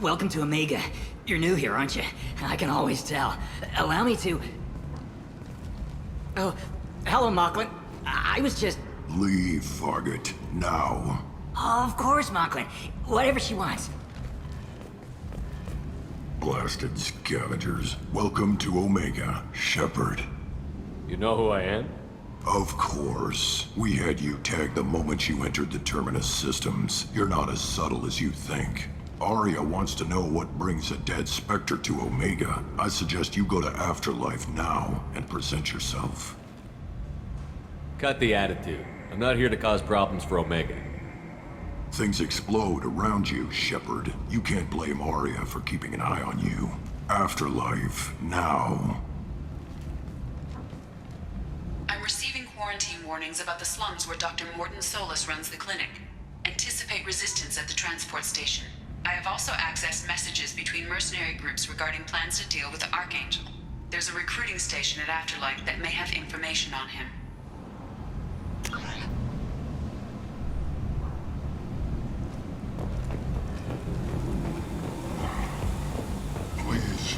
welcome to Omega. You're new here, aren't you? I can always tell. Allow me to... Oh, hello, Mocklin. I was just... Leave, Fargate, now. Of course, Mocklin. Whatever she wants. Blasted scavengers. Welcome to Omega, Shepard. You know who I am? Of course. We had you tagged the moment you entered the Terminus systems. You're not as subtle as you think. Aria wants to know what brings a dead Spectre to Omega. I suggest you go to Afterlife now and present yourself. Cut the attitude. I'm not here to cause problems for Omega. Things explode around you, Shepard. You can't blame Aria for keeping an eye on you. Afterlife, now. I'm receiving quarantine warnings about the slums where Dr. Morton Solus runs the clinic. Anticipate resistance at the transport station. I have also accessed messages between mercenary groups regarding plans to deal with the Archangel. There's a recruiting station at Afterlife that may have information on him. Please.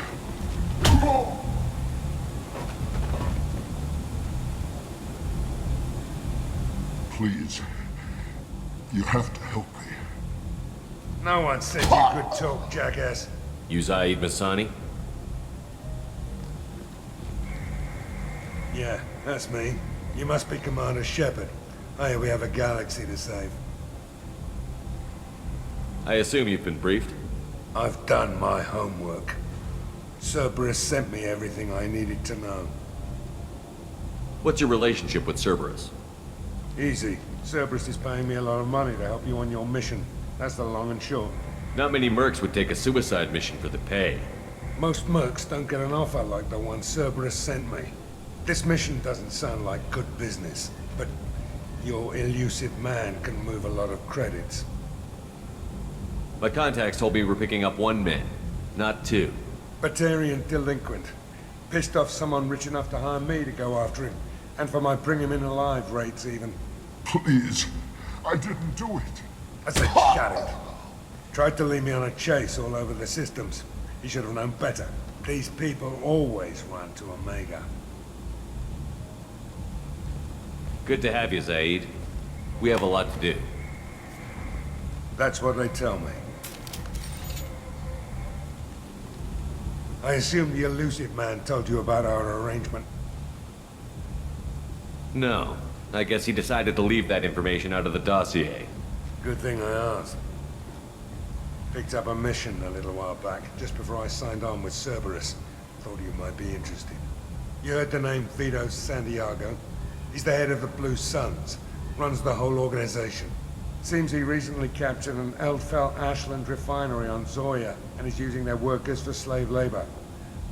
Please. You have to help me. No one said you could talk, jackass. You Zaid Masani? Yeah, that's me. You must be Commander Shepard. Hey, we have a galaxy to save. I assume you've been briefed? I've done my homework. Cerberus sent me everything I needed to know. What's your relationship with Cerberus? Easy. Cerberus is paying me a lot of money to help you on your mission. That's the long and short. Not many mercs would take a suicide mission for the pay. Most mercs don't get an offer like the one Cerberus sent me. This mission doesn't sound like good business, but your elusive man can move a lot of credits. My contacts told me we're picking up one man, not two. Batarian delinquent. Pissed off someone rich enough to hire me to go after him. And for my bring him in alive rates even. Please. I didn't do it. I said shut it. Tried to lead me on a chase all over the systems. He should have known better. These people always run to Omega. Good to have you, Zaid. We have a lot to do. That's what they tell me. I assume the elusive man told you about our arrangement. No. I guess he decided to leave that information out of the dossier. Good thing I asked. Picked up a mission a little while back, just before I signed on with Cerberus. Thought you might be interested. You heard the name Vito Santiago? He's the head of the Blue Suns. Runs the whole organization. Seems he recently captured an Eldfell Ashland refinery on Zoya, and is using their workers for slave labor.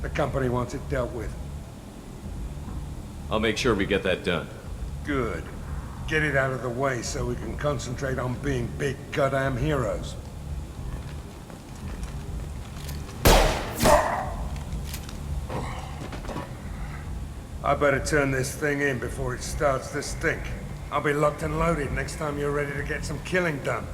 The company wants it dealt with. I'll make sure we get that done. Good. Get it out of the way so we can concentrate on being big goddamn heroes. I better turn this thing in before it starts to stink. I'll be locked and loaded next time you're ready to get some killing done.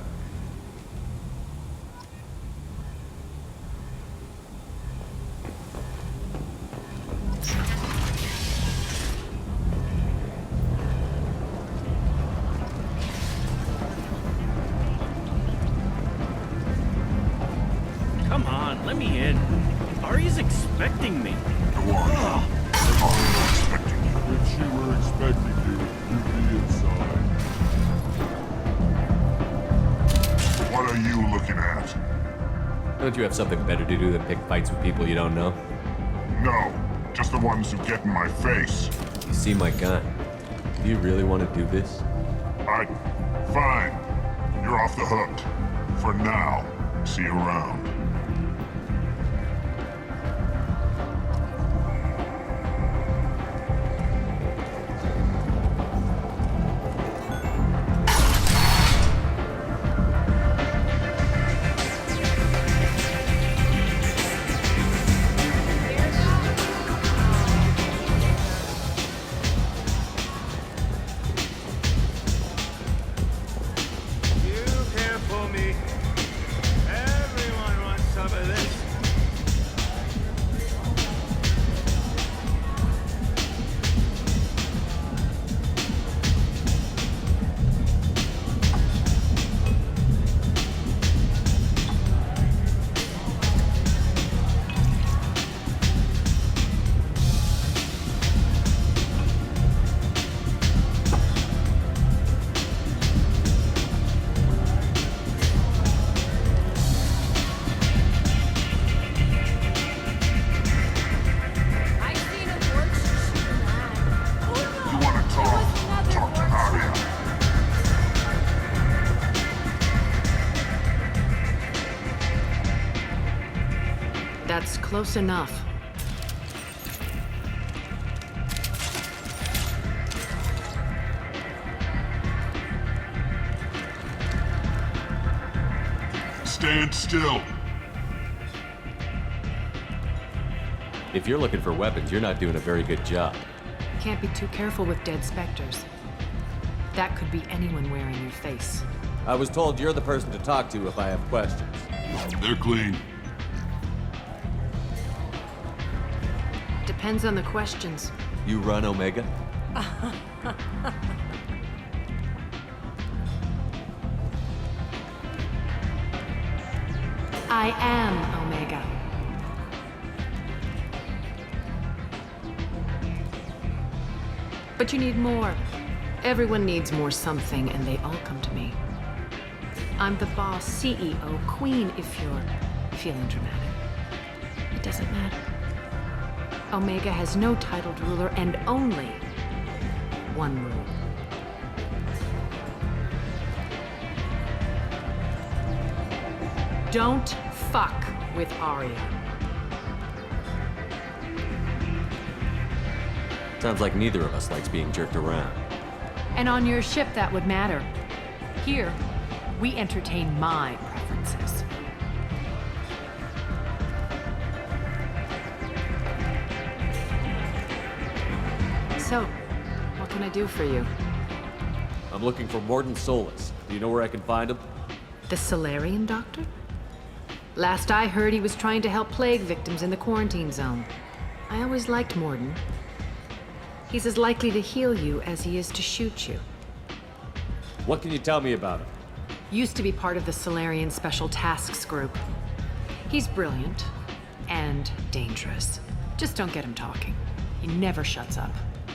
Come on, let me in. Aria's expecting me. Go on. I'm expecting you. If she were expecting you, you'd be inside. What are you looking at? Don't you have something better to do than pick fights with people you don't know? No, just the ones who get in my face. You see my gun. Do you really want to do this? Fine. You're off the hook. For now. See you around. You can't pull me. Everyone That's close enough. Stand still. If you're looking for weapons, you're not doing a very good job. Can't be too careful with dead specters. That could be anyone wearing your face. I was told you're the person to talk to if I have questions. They're clean. Depends on the questions. You run Omega? I am Omega. But you need more. Everyone needs more something, and they all come to me. I'm the boss, CEO, queen, if you're feeling dramatic. It doesn't matter. Omega has no titled ruler and only one rule. Don't fuck with Aria. Sounds like neither of us likes being jerked around. And on your ship, that would matter. Here, we entertain my preferences. So, what can I do for you? I'm looking for Morden Solus. Do you know where I can find him? The Solarian doctor? Last I heard, he was trying to help plague victims in the quarantine zone. I always liked Morden. He's as likely to heal you as he is to shoot you. What can you tell me about him? Used to be part of the Solarian Special Tasks Group. He's brilliant and dangerous. Just don't get him talking. He never shuts up.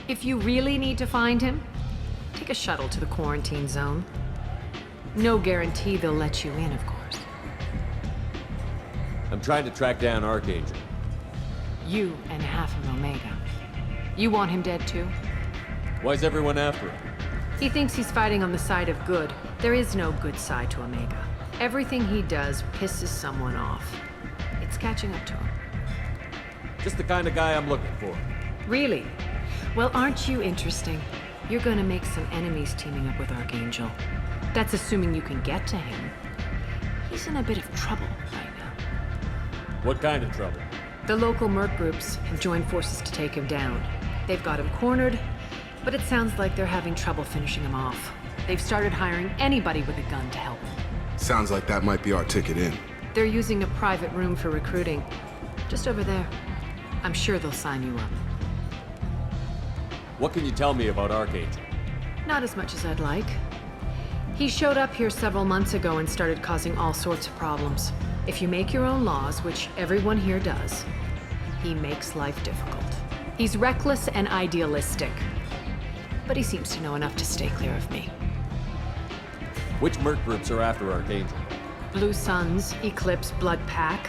If you really need to find him, take a shuttle to the quarantine zone. No guarantee they'll let you in, of course. I'm trying to track down Archangel. You and half of Omega. You want him dead too? Why's everyone after him? He thinks he's fighting on the side of good. There is no good side to Omega. Everything he does pisses someone off. It's catching up to him. Just the kind of guy I'm looking for. Really? Well, aren't you interesting? You're gonna make some enemies teaming up with Archangel. That's assuming you can get to him. He's in a bit of trouble right now. What kind of trouble? The local merc groups have joined forces to take him down. They've got him cornered, but it sounds like they're having trouble finishing him off. They've started hiring anybody with a gun to help him. Sounds like that might be our ticket in. They're using a private room for recruiting. Just over there. I'm sure they'll sign you up. What can you tell me about Archangel? Not as much as I'd like. He showed up here several months ago and started causing all sorts of problems. If you make your own laws, which everyone here does, he makes life difficult. He's reckless and idealistic. But he seems to know enough to stay clear of me. Which merc groups are after Archangel? Blue Suns, Eclipse, Blood Pack.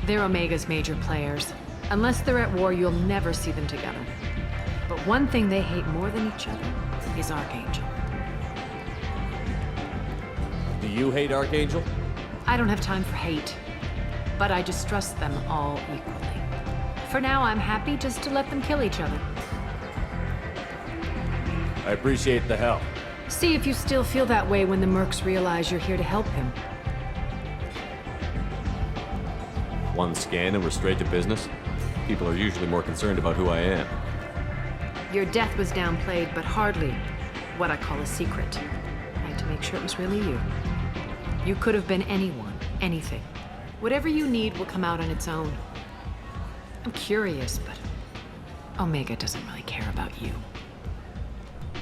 They're Omega's major players. Unless they're at war, you'll never see them together. But one thing they hate more than each other is Archangel. Do you hate Archangel? I don't have time for hate, but I distrust them all equally. For now, I'm happy just to let them kill each other. I appreciate the help. See if you still feel that way when the mercs realize you're here to help him. One scan and we're straight to business? People are usually more concerned about who I am. Your death was downplayed, but hardly what I call a secret. I had to make sure it was really you. You could have been anyone, anything. Whatever you need will come out on its own. I'm curious, but Omega doesn't really care about you.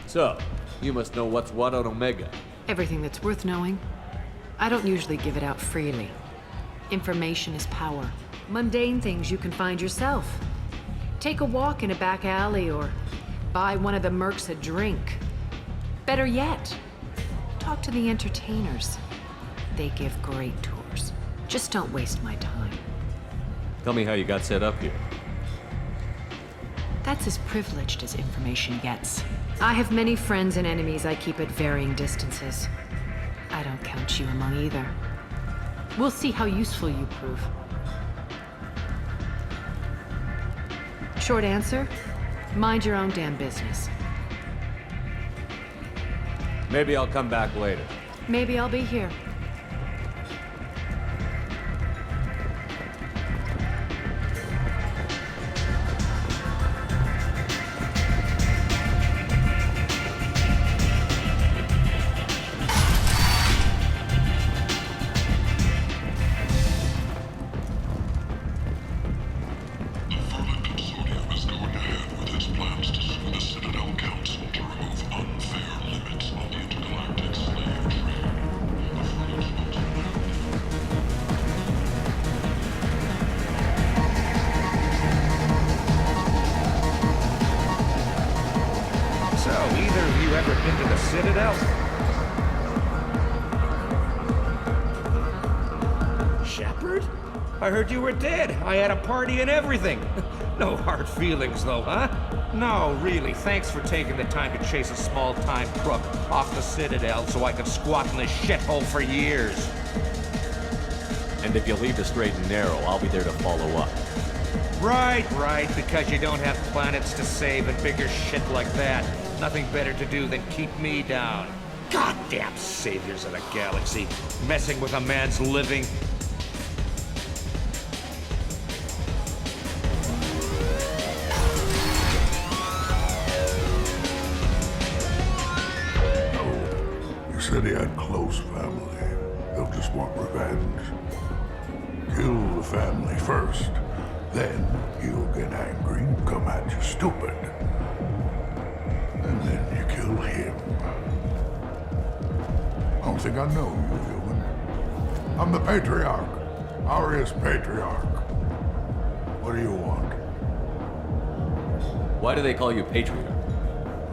So, you must know what's what on Omega. Everything that's worth knowing. I don't usually give it out freely. Information is power. Mundane things you can find yourself. Take a walk in a back alley or buy one of the mercs a drink. Better yet, talk to the entertainers. They give great tours. Just don't waste my time. Tell me how you got set up here. That's as privileged as information gets. I have many friends and enemies I keep at varying distances. I don't count you among either. We'll see how useful you prove. Short answer? Mind your own damn business. Maybe I'll come back later. Maybe I'll be here. Shepard? I heard you were dead. I had a party and everything. No hard feelings, though, huh? No, really. Thanks for taking the time to chase a small-time crook off the Citadel so I could squat in this shithole for years. And if you leave the straight and narrow, I'll be there to follow up. Right, because you don't have planets to save and bigger shit like that. Nothing better to do than keep me down. Goddamn saviors of the galaxy, messing with a man's living. Said he had close family. They'll just want revenge. Kill the family first, then he'll get angry and come at you stupid. And then you kill him. I don't think I know you, human. I'm the Patriarch. Aria's Patriarch. What do you want? Why do they call you Patriarch?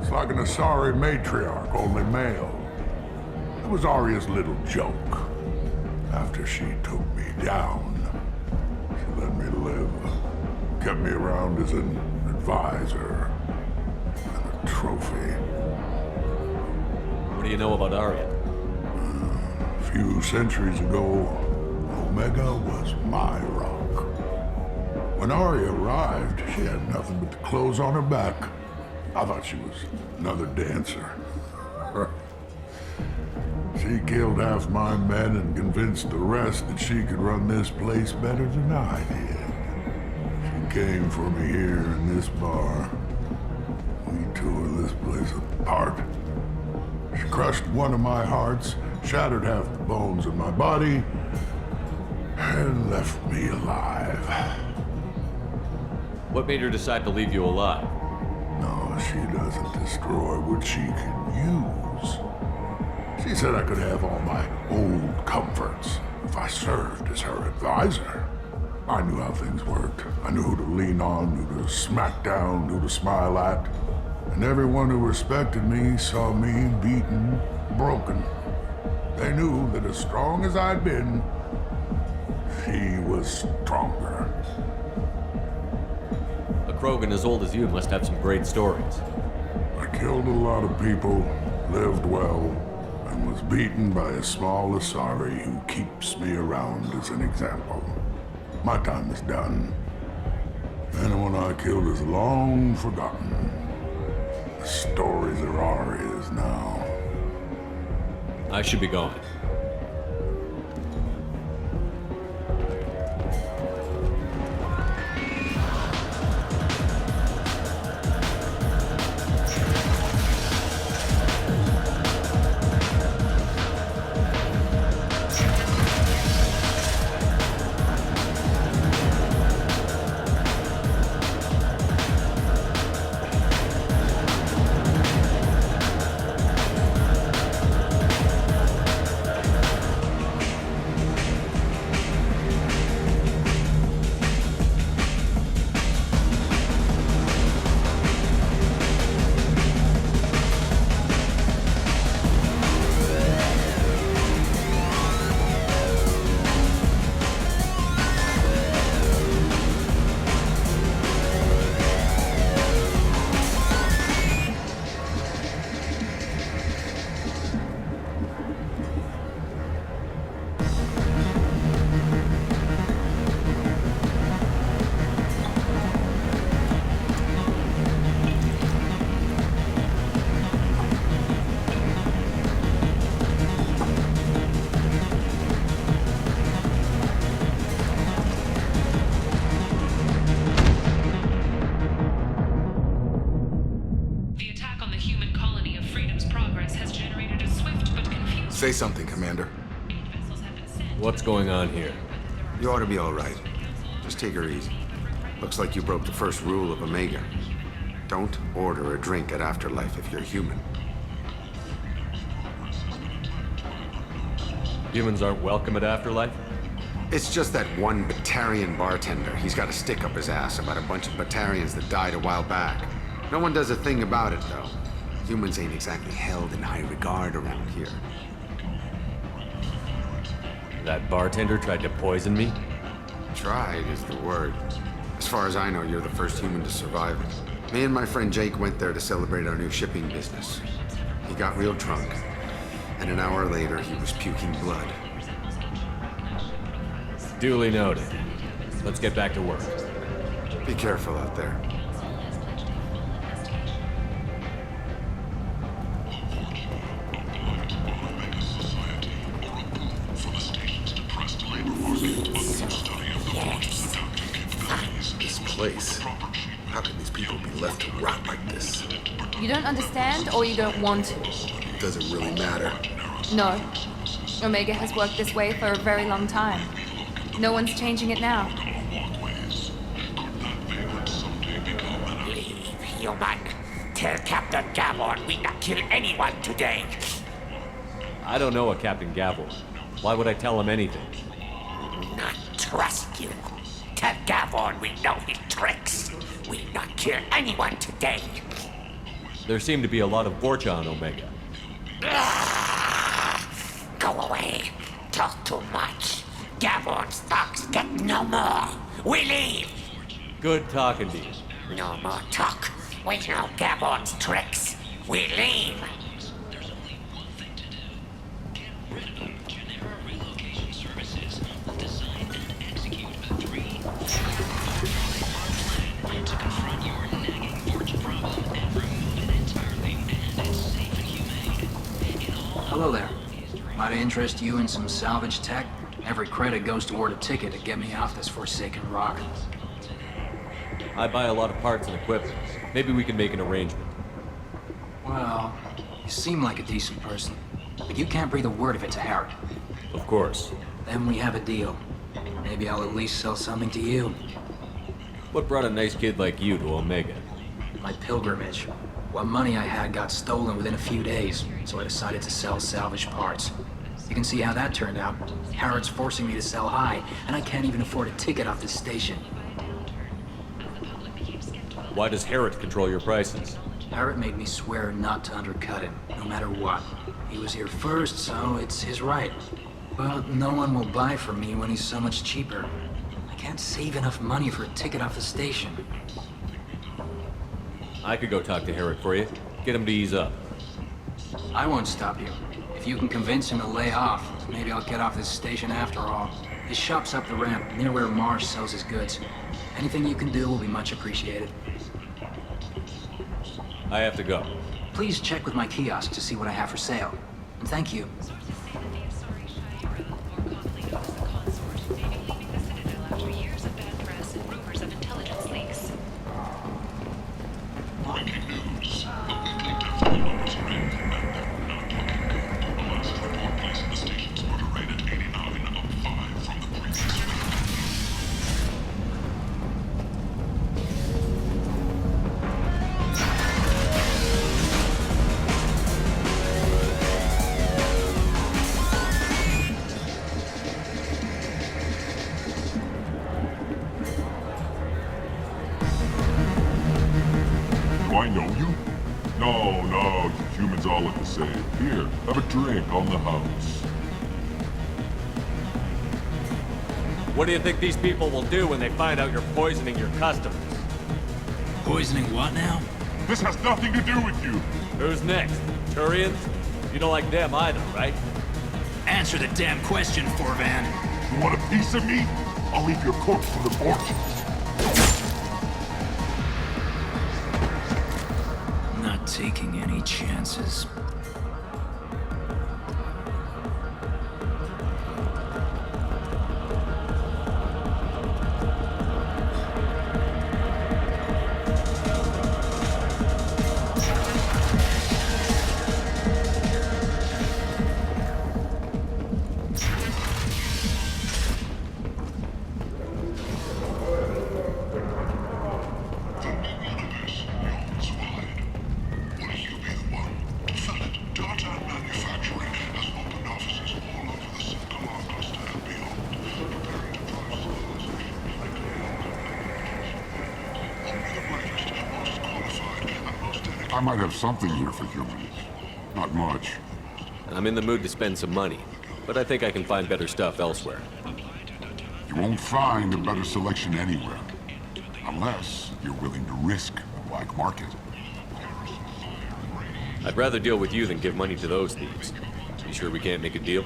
It's like an Asari matriarch, only male. It was Aria's little joke. After she took me down, she let me live. Kept me around as an advisor and a trophy. What do you know about Aria? A few centuries ago, Omega was my rock. When Aria arrived, she had nothing but the clothes on her back. I thought she was another dancer. She killed half my men and convinced the rest that she could run this place better than I did. She came for me here in this bar. We tore this place apart. She crushed one of my hearts, shattered half the bones in my body, and left me alive. What made her decide to leave you alive? No, she doesn't destroy what she can use. She said I could have all my old comforts if I served as her advisor. I knew how things worked. I knew who to lean on, who to smack down, who to smile at. And everyone who respected me saw me beaten, broken. They knew that as strong as I'd been, she was stronger. A Krogan as old as you must have some great stories. I killed a lot of people, lived well, and was beaten by a small Asari who keeps me around as an example. My time is done. Anyone I killed is long forgotten. The stories are Aria's now. I should be going. Say something, Commander. What's going on here? You ought to be all right. Just take her easy. Looks like you broke the first rule of Omega. Don't order a drink at Afterlife if you're human. Humans aren't welcome at Afterlife? It's just that one Batarian bartender. He's got a stick up his ass about a bunch of Batarians that died a while back. No one does a thing about it, though. Humans ain't exactly held in high regard around here. That bartender tried to poison me? Tried is the word. As far as I know, you're the first human to survive it. Me and my friend Jake went there to celebrate our new shipping business. He got real drunk, and an hour later, he was puking blood. Duly noted. Let's get back to work. Be careful out there. This place. How can these people be left to rot like this? You don't understand, or you don't want to? It doesn't really matter. No. Omega has worked this way for a very long time. No one's changing it now. Leave, human. Tell Captain Gavon we not kill anyone today. I don't know a Captain Gavel. Why would I tell him anything? Not trust you. Tell Gavon we know his tricks. We not kill anyone today. There seem to be a lot of Borcha on Omega. Go away. Talk too much. Gavon's thugs get no more. We leave. Good talking to you. No more talk. We know Gavon's tricks. We leave. Hello there. Might I interest you in some salvage tech? Every credit goes toward a ticket to get me off this forsaken rock. I buy a lot of parts and equipment. Maybe we can make an arrangement. Well, you seem like a decent person, but you can't breathe a word of it to Harrod. Of course. Then we have a deal. Maybe I'll at least sell something to you. What brought a nice kid like you to Omega? My pilgrimage. What money I had got stolen within a few days, so I decided to sell salvage parts. You can see how that turned out. Harrod's forcing me to sell high, and I can't even afford a ticket off this station. Why does Harrod control your prices? Harrod made me swear not to undercut him, no matter what. He was here first, so it's his right. But no one will buy from me when he's so much cheaper. I can't save enough money for a ticket off the station. I could go talk to Harrod for you. Get him to ease up. I won't stop you. If you can convince him to lay off, maybe I'll get off this station after all. His shop's up the ramp, near where Marsh sells his goods. Anything you can do will be much appreciated. I have to go. Please check with my kiosk to see what I have for sale. And thank you. Do I know you? No, you humans all look the same. Here, have a drink on the house. What do you think these people will do when they find out you're poisoning your customers? Poisoning what now? This has nothing to do with you. Who's next? Turians? You don't like them either, right? Answer the damn question, Forvan. You want a piece of me? I'll leave your corpse to the fortunes. Not taking any chances. I might have something here for humans. Not much. I'm in the mood to spend some money, but I think I can find better stuff elsewhere. You won't find a better selection anywhere. Unless you're willing to risk the black market. I'd rather deal with you than give money to those thieves. You sure we can't make a deal?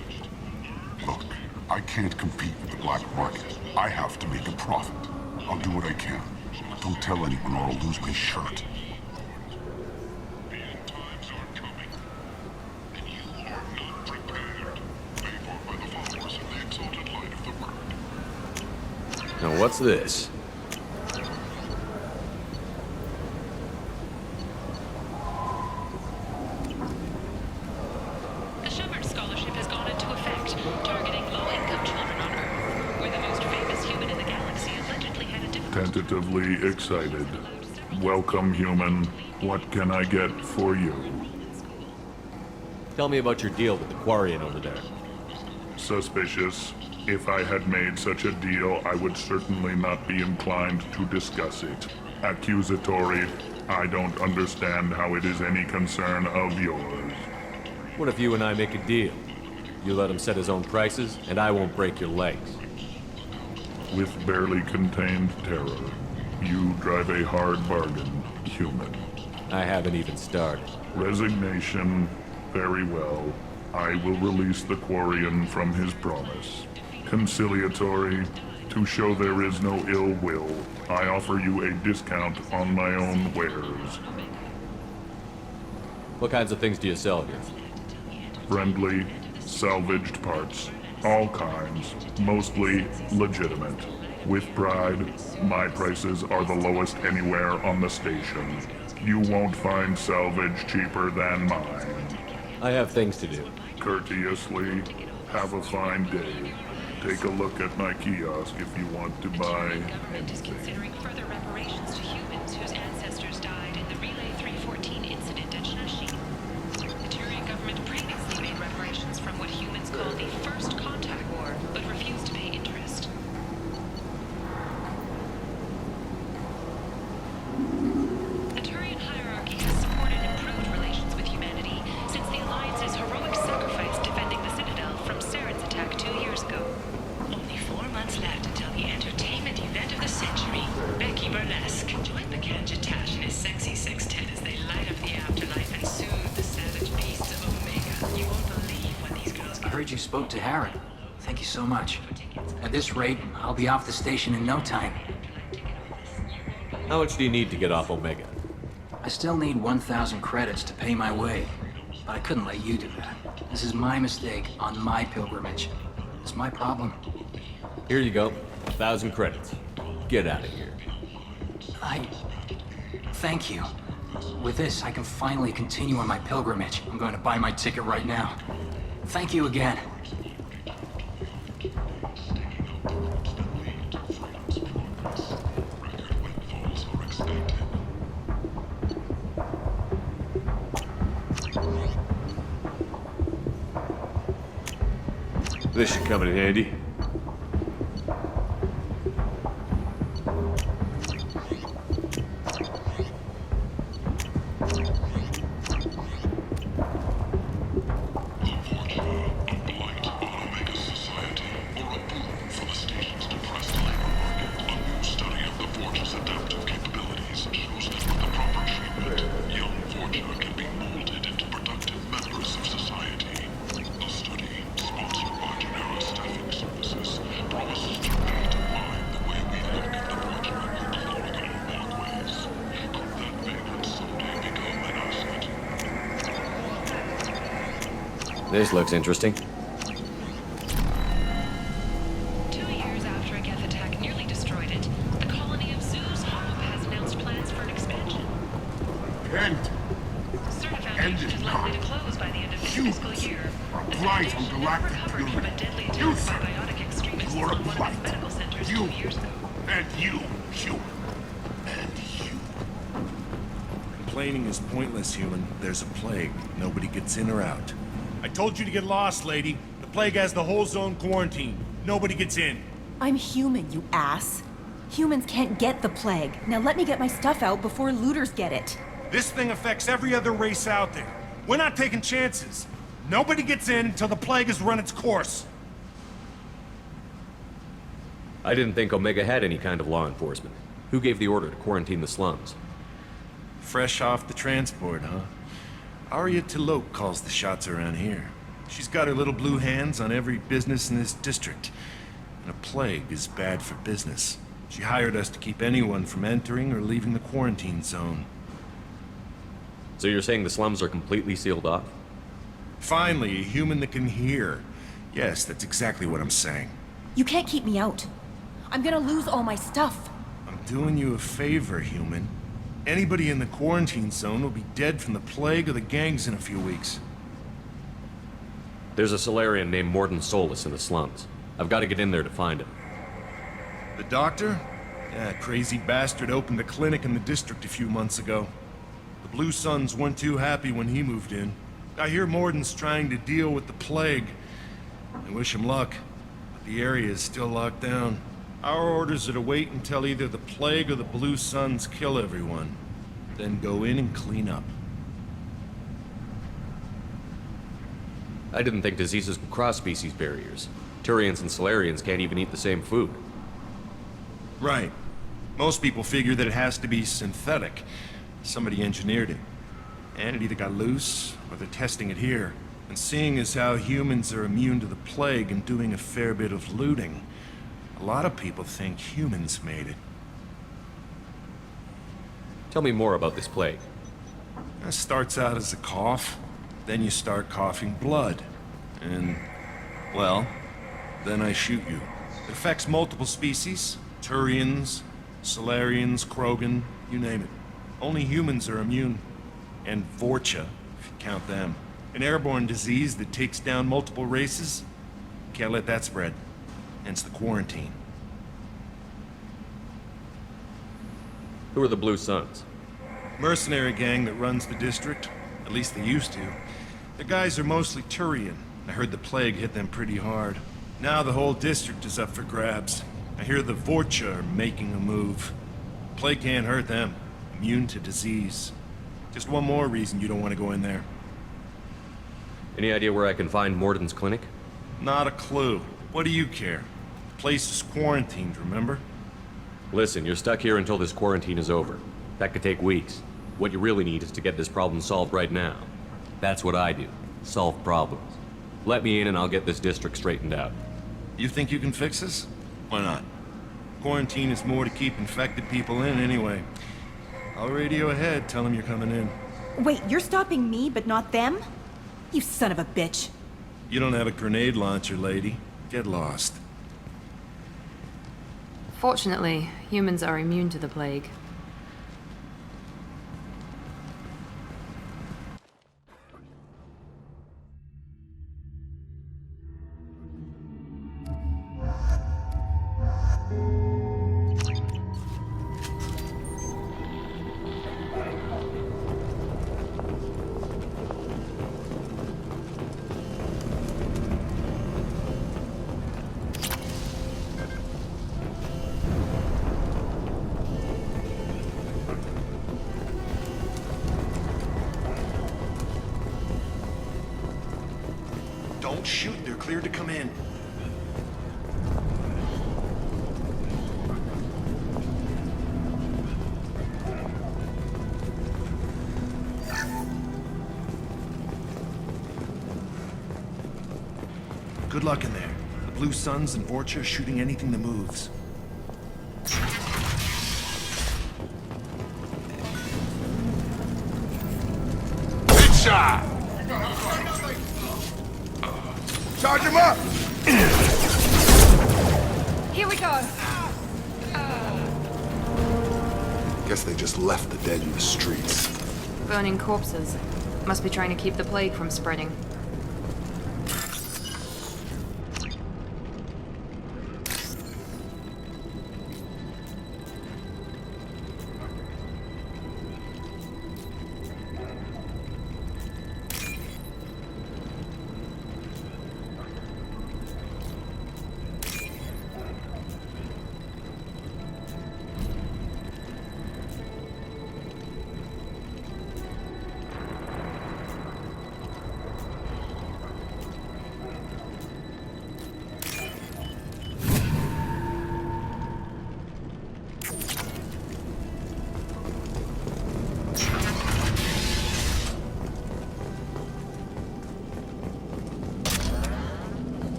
Look, I can't compete with the black market. I have to make a profit. I'll do what I can. But don't tell anyone or I'll lose my shirt. Now what's this? The Shepard Scholarship has gone into effect, targeting low-income children on Earth, where the most famous human in the galaxy allegedly had a difficult... Tentatively excited. Welcome, human. What can I get for you? Tell me about your deal with the Quarian over there. Suspicious. If I had made such a deal, I would certainly not be inclined to discuss it. Accusatory. I don't understand how it is any concern of yours. What if you and I make a deal? You let him set his own prices, and I won't break your legs. With barely contained terror, you drive a hard bargain, human. I haven't even started. Resignation. Very well. I will release the Quarian from his promise. Conciliatory. To show there is no ill will, I offer you a discount on my own wares. What kinds of things do you sell here? Friendly, salvaged parts. All kinds. Mostly legitimate. With pride, my prices are the lowest anywhere on the station. You won't find salvage cheaper than mine. I have things to do. Courteously, have a fine day. Take a look at my kiosk if you want to buy anything. Considering further reparations to humans whose ancestors died in the Relay 314 incident at Shashin. The Turian government previously made reparations from what humans call the First Contact War, but refused to pay interest. The Turian hierarchy has supported improved relations with humanity since the Alliance's heroic sacrifice defending the Citadel from Saren's attack 2 years ago. Only 4 months left until the entertainment event of the century, Becky Burlesque. Join Mackenzie Tash and his sexy sextet as they light up the afterlife and soothe the savage beasts of Omega. You won't believe what these girls I heard you spoke to Harry. Thank you so much. At this rate, I'll be off the station in no time. How much do you need to get off Omega? I still need 1,000 credits to pay my way, but I couldn't let you do that. This is my mistake on my pilgrimage. It's my problem. Here you go. 1,000 credits. Get out of here. Thank you. With this, I can finally continue on my pilgrimage. I'm going to buy my ticket right now. Thank you again. This should come in handy. This looks interesting. 2 years after a Geth attack nearly destroyed it, the colony of Zeus has announced plans for an expansion. End. Certain Foundation is likely to close by the end of this fiscal year. The Foundation never recovered from a deadly attack by biotic extremists on one of its medical centers 2 years ago. And you, human. And you. Complaining is pointless, human. There's a plague. Nobody gets in or out. I told you to get lost, lady. The plague has the whole zone quarantined. Nobody gets in. I'm human, you ass. Humans can't get the plague. Now let me get my stuff out before looters get it. This thing affects every other race out there. We're not taking chances. Nobody gets in until the plague has run its course. I didn't think Omega had any kind of law enforcement. Who gave the order to quarantine the slums? Fresh off the transport, huh? Aria calls the shots around here. She's got her little blue hands on every business in this district. And a plague is bad for business. She hired us to keep anyone from entering or leaving the quarantine zone. So you're saying the slums are completely sealed off? Finally, a human that can hear. Yes, that's exactly what I'm saying. You can't keep me out. I'm gonna lose all my stuff. I'm doing you a favor, human. Anybody in the quarantine zone will be dead from the plague or the gangs in a few weeks. There's a Solarian named Morden Solus in the slums. I've got to get in there to find him. The doctor? Yeah, crazy bastard opened a clinic in the district a few months ago. The Blue Suns weren't too happy when he moved in. I hear Morden's trying to deal with the plague. I wish him luck, but the area is still locked down. Our orders are to wait until either the plague or the Blue Suns kill everyone, then go in and clean up. I didn't think diseases could cross species barriers. Turians and Solarians can't even eat the same food. Right. Most people figure that it has to be synthetic. Somebody engineered it. And it either got loose, or they're testing it here. And seeing as how humans are immune to the plague and doing a fair bit of looting, a lot of people think humans made it. Tell me more about this plague. It starts out as a cough, then you start coughing blood. And, well, then I shoot you. It affects multiple species. Turians, Solarians, Krogan, you name it. Only humans are immune. And Vorcha, if you count them. An airborne disease that takes down multiple races. Can't let that spread. Hence the quarantine. Who are the Blue Suns? Mercenary gang that runs the district. At least they used to. The guys are mostly Turian. I heard the plague hit them pretty hard. Now the whole district is up for grabs. I hear the Vorcha are making a move. Plague can't hurt them. Immune to disease. Just one more reason you don't want to go in there. Any idea where I can find Morden's clinic? Not a clue. What do you care? The place is quarantined, remember? Listen, you're stuck here until this quarantine is over. That could take weeks. What you really need is to get this problem solved right now. That's what I do. Solve problems. Let me in and I'll get this district straightened out. You think you can fix this? Why not? Quarantine is more to keep infected people in anyway. I'll radio ahead, tell them you're coming in. Wait, you're stopping me, but not them? You son of a bitch. You don't have a grenade launcher, lady. Get lost. Fortunately, humans are immune to the plague. Don't shoot, they're cleared to come in. Good luck in there. The Blue Suns and Vorcha are shooting anything that moves. Headshot! Charge him up! Here we go. Guess they just left the dead in the streets. Burning corpses. Must be trying to keep the plague from spreading.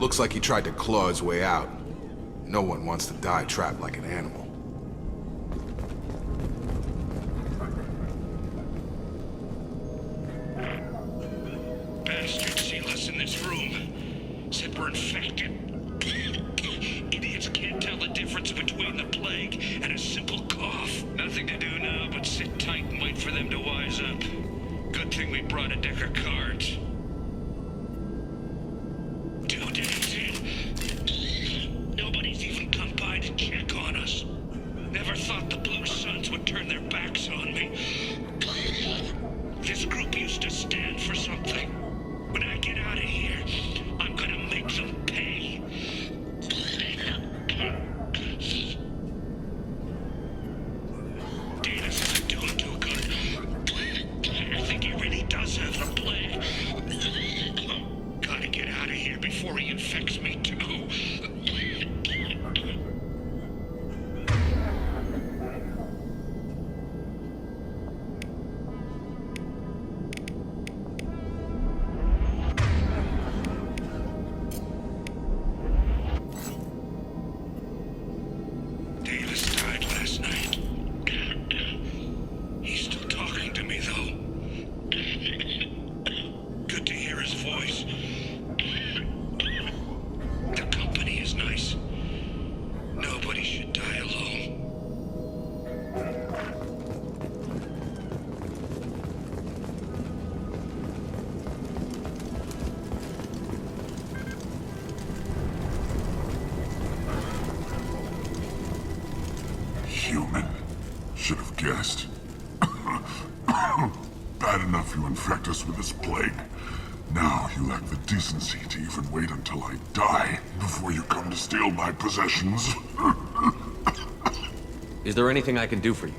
Looks like he tried to claw his way out. No one wants to die trapped like an animal. Bastards seal us in this room. Said we're infected. Idiots can't tell the difference between the plague and a simple cough. Nothing to do now but sit tight and wait for them to wise up. Good thing we brought a deck of cards. 2 days in. Nobody's even come by to check on us. Never thought the Blue Suns would turn their backs on me. This group used to stand for something. When I get out of here, I'm gonna make them pay. Davis isn't doing too good. I think he really does have the plague. Gotta get out of here before he infects me too. Davis died last night. He's still talking to me, though. Good to hear his voice. The company is nice. Nobody should die alone. Human. Should have guessed. Bad enough you infect us with this plague. Now you lack the decency to even wait until I die before you come to steal my possessions. Is there anything I can do for you?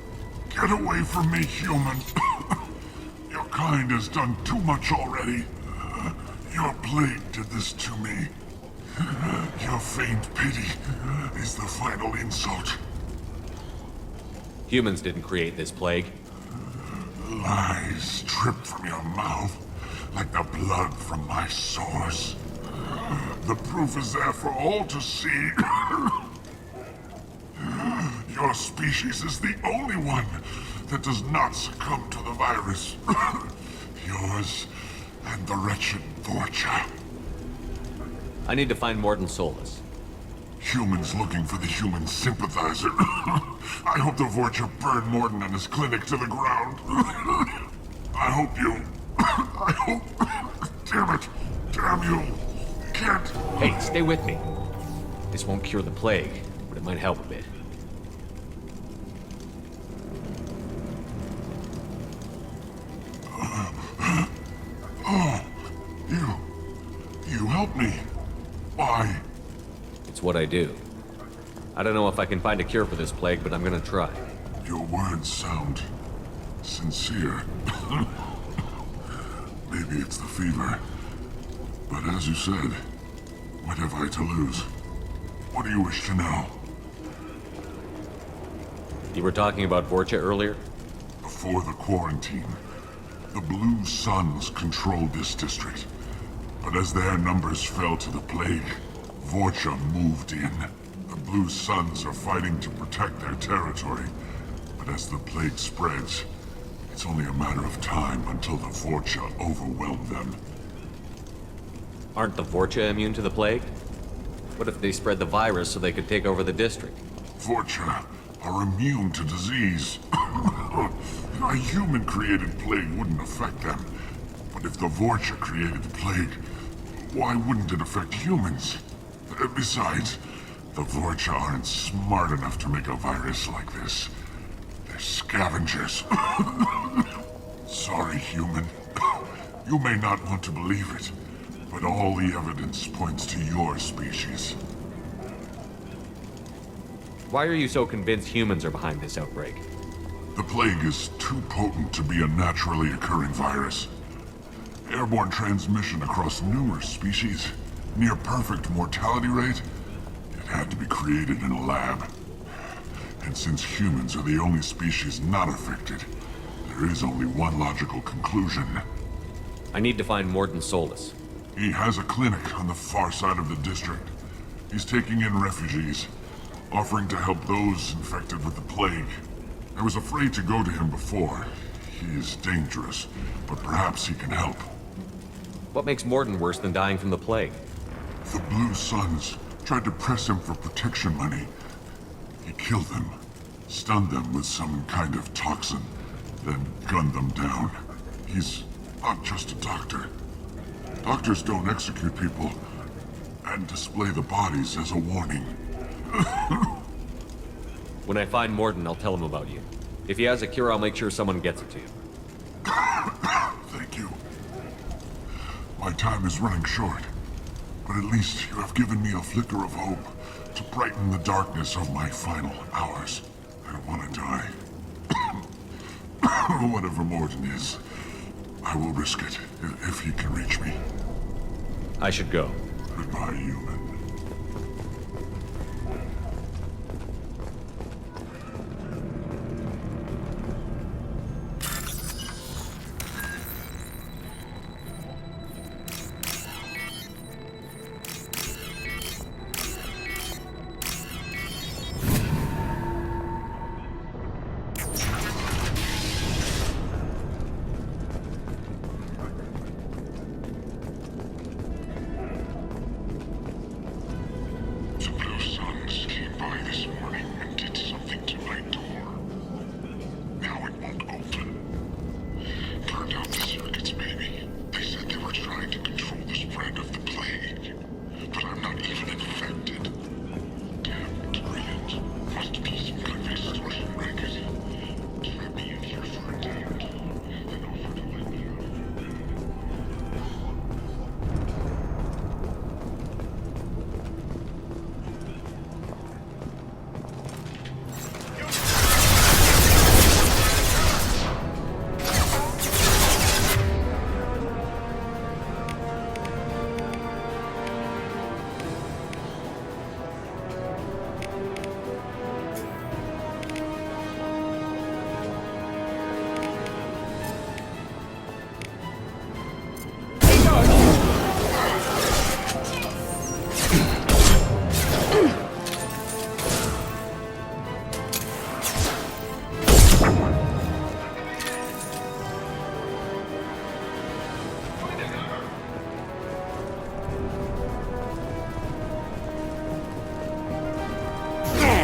Get away from me, human. Your kind has done too much already. Your plague did this to me. Your faint pity is the final insult. Humans didn't create this plague. Lies drip from your mouth like the blood from my sores. The proof is there for all to see. Your species is the only one that does not succumb to the virus. Yours and the wretched Vorcha. I need to find Morton Solus. Humans looking for the human sympathizer. I hope the Vorcha burn Morton and his clinic to the ground. I hope you... I hope... Damn it! Damn you! Can't... Hey, stay with me. This won't cure the plague, but it might help a bit. Oh, you helped me. Why? It's what I do. I don't know if I can find a cure for this plague, but I'm gonna try. Your words sound sincere. Maybe it's the fever. But as you said, what have I to lose? What do you wish to know? You were talking about Vorcha earlier? Before the quarantine, the Blue Suns controlled this district. But as their numbers fell to the plague, Vorcha moved in. The Blue Suns are fighting to protect their territory. But as the plague spreads, it's only a matter of time until the Vorcha overwhelm them. Aren't the Vorcha immune to the plague? What if they spread the virus so they could take over the district? Vorcha are immune to disease. A human-created plague wouldn't affect them. But if the Vorcha created the plague, why wouldn't it affect humans? Besides, the Vorcha aren't smart enough to make a virus like this. They're scavengers. Sorry, human. You may not want to believe it, but all the evidence points to your species. Why are you so convinced humans are behind this outbreak? The plague is too potent to be a naturally occurring virus. Airborne transmission across numerous species, near perfect mortality rate. It had to be created in a lab. And since humans are the only species not affected, there is only one logical conclusion. I need to find Morton Solus. He has a clinic on the far side of the district. He's taking in refugees, offering to help those infected with the plague. I was afraid to go to him before. He is dangerous, but perhaps he can help. What makes Morden worse than dying from the plague? The Blue Suns tried to press him for protection money. He killed them, stunned them with some kind of toxin, then gunned them down. He's not just a doctor. Doctors don't execute people and display the bodies as a warning. When I find Morden, I'll tell him about you. If he has a cure, I'll make sure someone gets it to you. Thank you. My time is running short, but at least you have given me a flicker of hope to brighten the darkness of my final hours. I don't want to die. Whatever Morden is, I will risk it if he can reach me. I should go. Goodbye, human.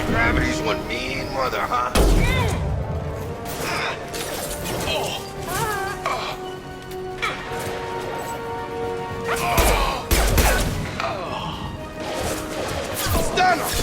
Gravity's one mean mother, huh? Stun him!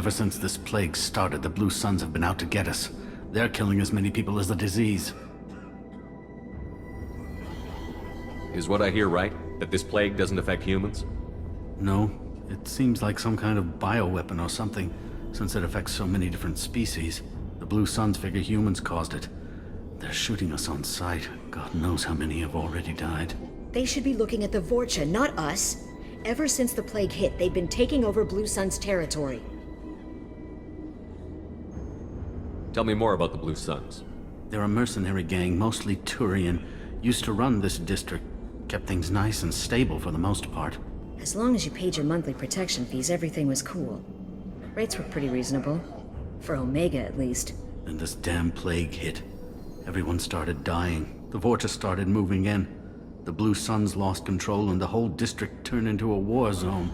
Ever since this plague started, the Blue Suns have been out to get us. They're killing as many people as the disease. Is what I hear right? That this plague doesn't affect humans? No. It seems like some kind of bioweapon or something, since it affects so many different species. The Blue Suns figure humans caused it. They're shooting us on sight. God knows how many have already died. They should be looking at the Vorcha, not us. Ever since the plague hit, they've been taking over Blue Sun's territory. Tell me more about the Blue Suns. They're a mercenary gang, mostly Turian. Used to run this district. Kept things nice and stable for the most part. As long as you paid your monthly protection fees, everything was cool. Rates were pretty reasonable. For Omega, at least. And this damn plague hit. Everyone started dying. The Vorcha started moving in. The Blue Suns lost control and the whole district turned into a war zone.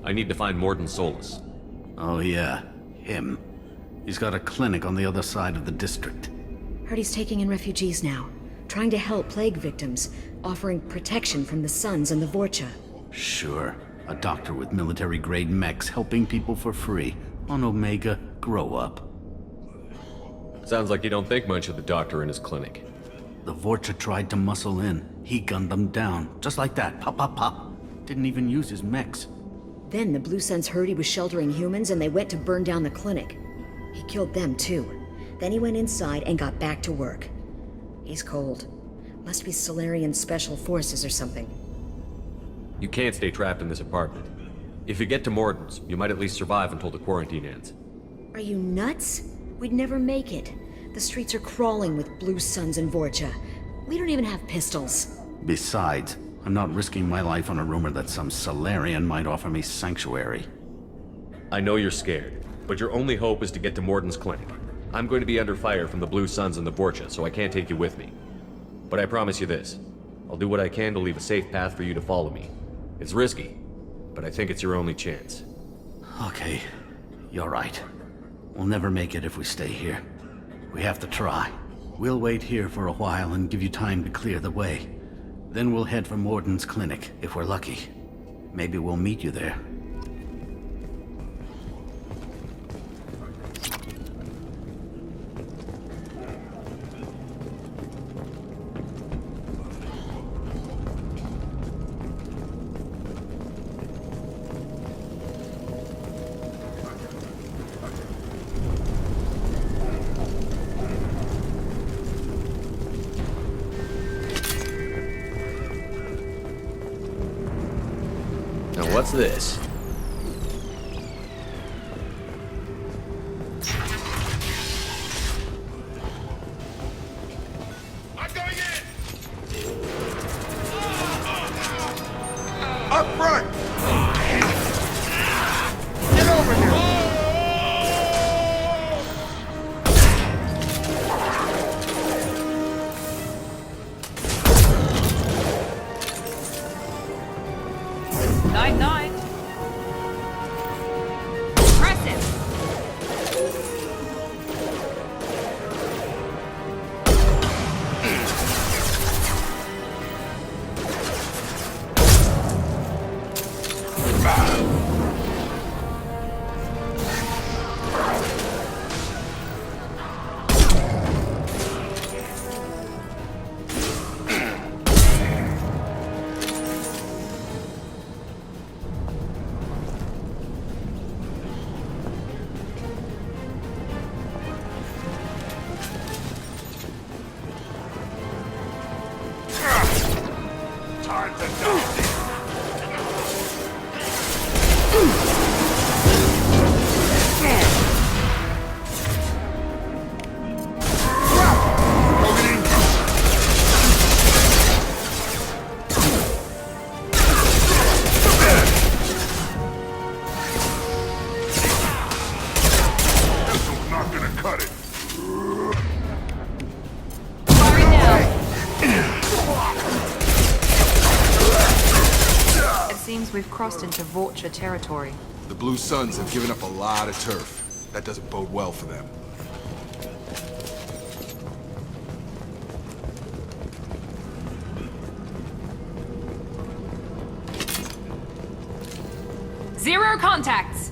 I need to find Morden Solus. Oh yeah, him. He's got a clinic on the other side of the district. Heard he's taking in refugees now, trying to help plague victims, offering protection from the Suns and the Vorcha. Sure. A doctor with military-grade mechs helping people for free. On Omega, grow up. Sounds like you don't think much of the doctor in his clinic. The Vorcha tried to muscle in. He gunned them down. Just like that. Pop, pop, pop. Didn't even use his mechs. Then the Blue Suns heard he was sheltering humans and they went to burn down the clinic. He killed them too. Then he went inside and got back to work. He's cold. Must be Solarian Special Forces or something. You can't stay trapped in this apartment. If you get to Morden's, you might at least survive until the quarantine ends. Are you nuts? We'd never make it. The streets are crawling with Blue Suns and Vorcha. We don't even have pistols. Besides, I'm not risking my life on a rumor that some Solarian might offer me sanctuary. I know you're scared, but your only hope is to get to Morden's clinic. I'm going to be under fire from the Blue Suns and the Vorcha, so I can't take you with me. But I promise you this. I'll do what I can to leave a safe path for you to follow me. It's risky, but I think it's your only chance. Okay, you're right. We'll never make it if we stay here. We have to try. We'll wait here for a while and give you time to clear the way. Then we'll head for Morden's clinic, if we're lucky. Maybe we'll meet you there. What's this? I'm going in! Up front! Get over here! Night. Impressive. We've crossed into Vorcha territory. The Blue Suns have given up a lot of turf. That doesn't bode well for them. Zero contacts!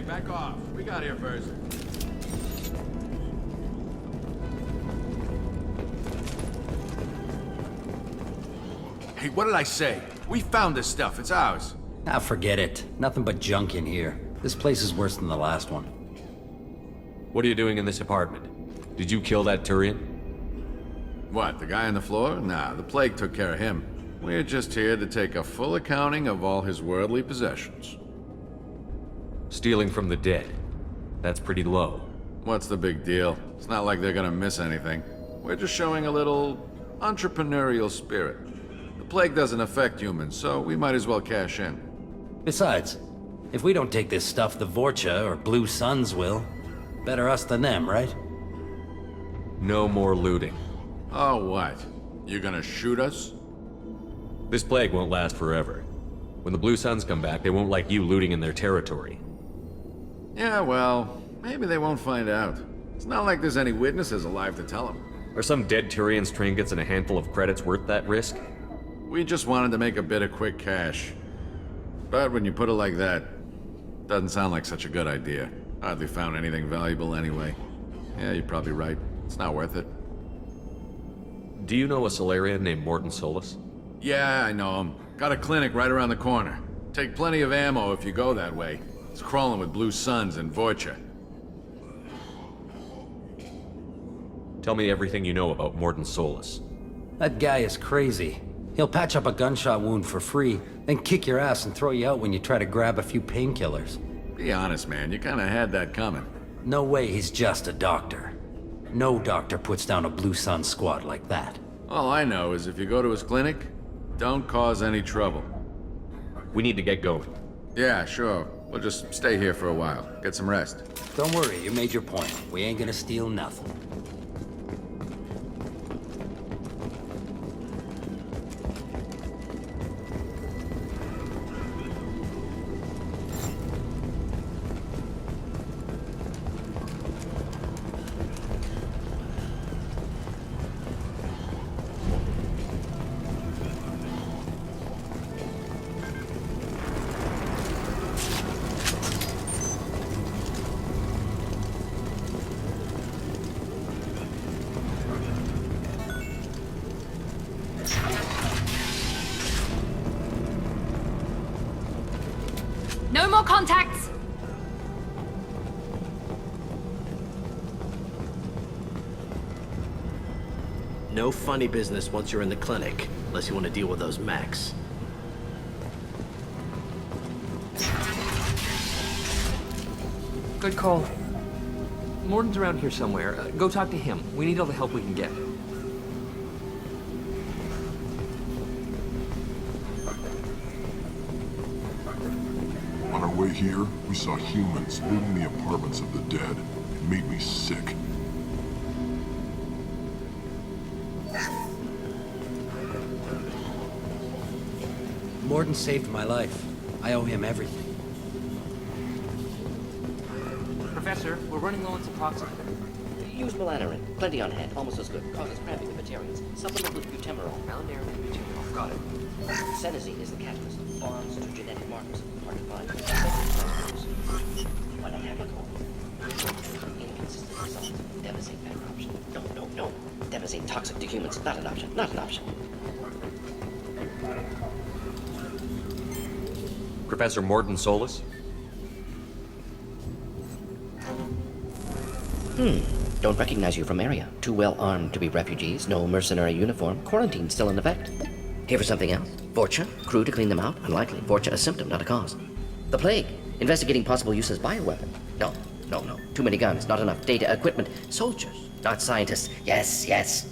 Back off. We got here first. Hey, what did I say? We found this stuff. It's ours. Ah, forget it. Nothing but junk in here. This place is worse than the last one. What are you doing in this apartment? Did you kill that Turian? What, the guy on the floor? Nah, the plague took care of him. We're just here to take a full accounting of all his worldly possessions. Stealing from the dead. That's pretty low. What's the big deal? It's not like they're gonna miss anything. We're just showing a little entrepreneurial spirit. The plague doesn't affect humans, so we might as well cash in. Besides, if we don't take this stuff, the Vorcha or Blue Suns will. Better us than them, right? No more looting. Oh, what? You gonna shoot us? This plague won't last forever. When the Blue Suns come back, they won't like you looting in their territory. Yeah, well, maybe they won't find out. It's not like there's any witnesses alive to tell them. Are some dead Turians' trinkets and a handful of credits worth that risk? We just wanted to make a bit of quick cash. But when you put it like that, doesn't sound like such a good idea. Hardly found anything valuable anyway. Yeah, you're probably right. It's not worth it. Do you know a Solarian named Morton Solus? Yeah, I know him. Got a clinic right around the corner. Take plenty of ammo if you go that way. It's crawling with Blue Suns and Vorcha. Tell me everything you know about Morton Solus. That guy is crazy. He'll patch up a gunshot wound for free, then kick your ass and throw you out when you try to grab a few painkillers. Be honest, man. You kinda had that coming. No way he's just a doctor. No doctor puts down a Blue Sun squad like that. All I know is if you go to his clinic, don't cause any trouble. We need to get going. Yeah, sure. We'll just stay here for a while. Get some rest. Don't worry, you made your point. We ain't gonna steal nothing. No more contacts! No funny business once you're in the clinic, unless you want to deal with those mechs. Good call. Morton's around here somewhere. Go talk to him. We need all the help we can get. On our way here, we saw humans looting the apartments of the dead. It made me sick. Morton saved my life. I owe him everything. Professor, we're running low on some toxin. Use melanorin. Plenty on hand. Almost as good. Causes cramping of materials. Supplement with butemerol. Melanorin and butemerol. Got it. Senesine is the catalyst. Bonds to genetic markers. Hard to find. What a happy call. Inconsistent results. Devastate better option. No. Devastate toxic to humans. Not an option. Not an option. Professor Morton Solus? Don't recognize you from Aria. Too well armed to be refugees. No mercenary uniform. Quarantine still in effect. Here for something else? Vorcha? Crew to clean them out? Unlikely. Vorcha a symptom, not a cause. The plague. Investigating possible use as bioweapon. No. Too many guns, not enough data, equipment. Soldiers, not scientists. Yes.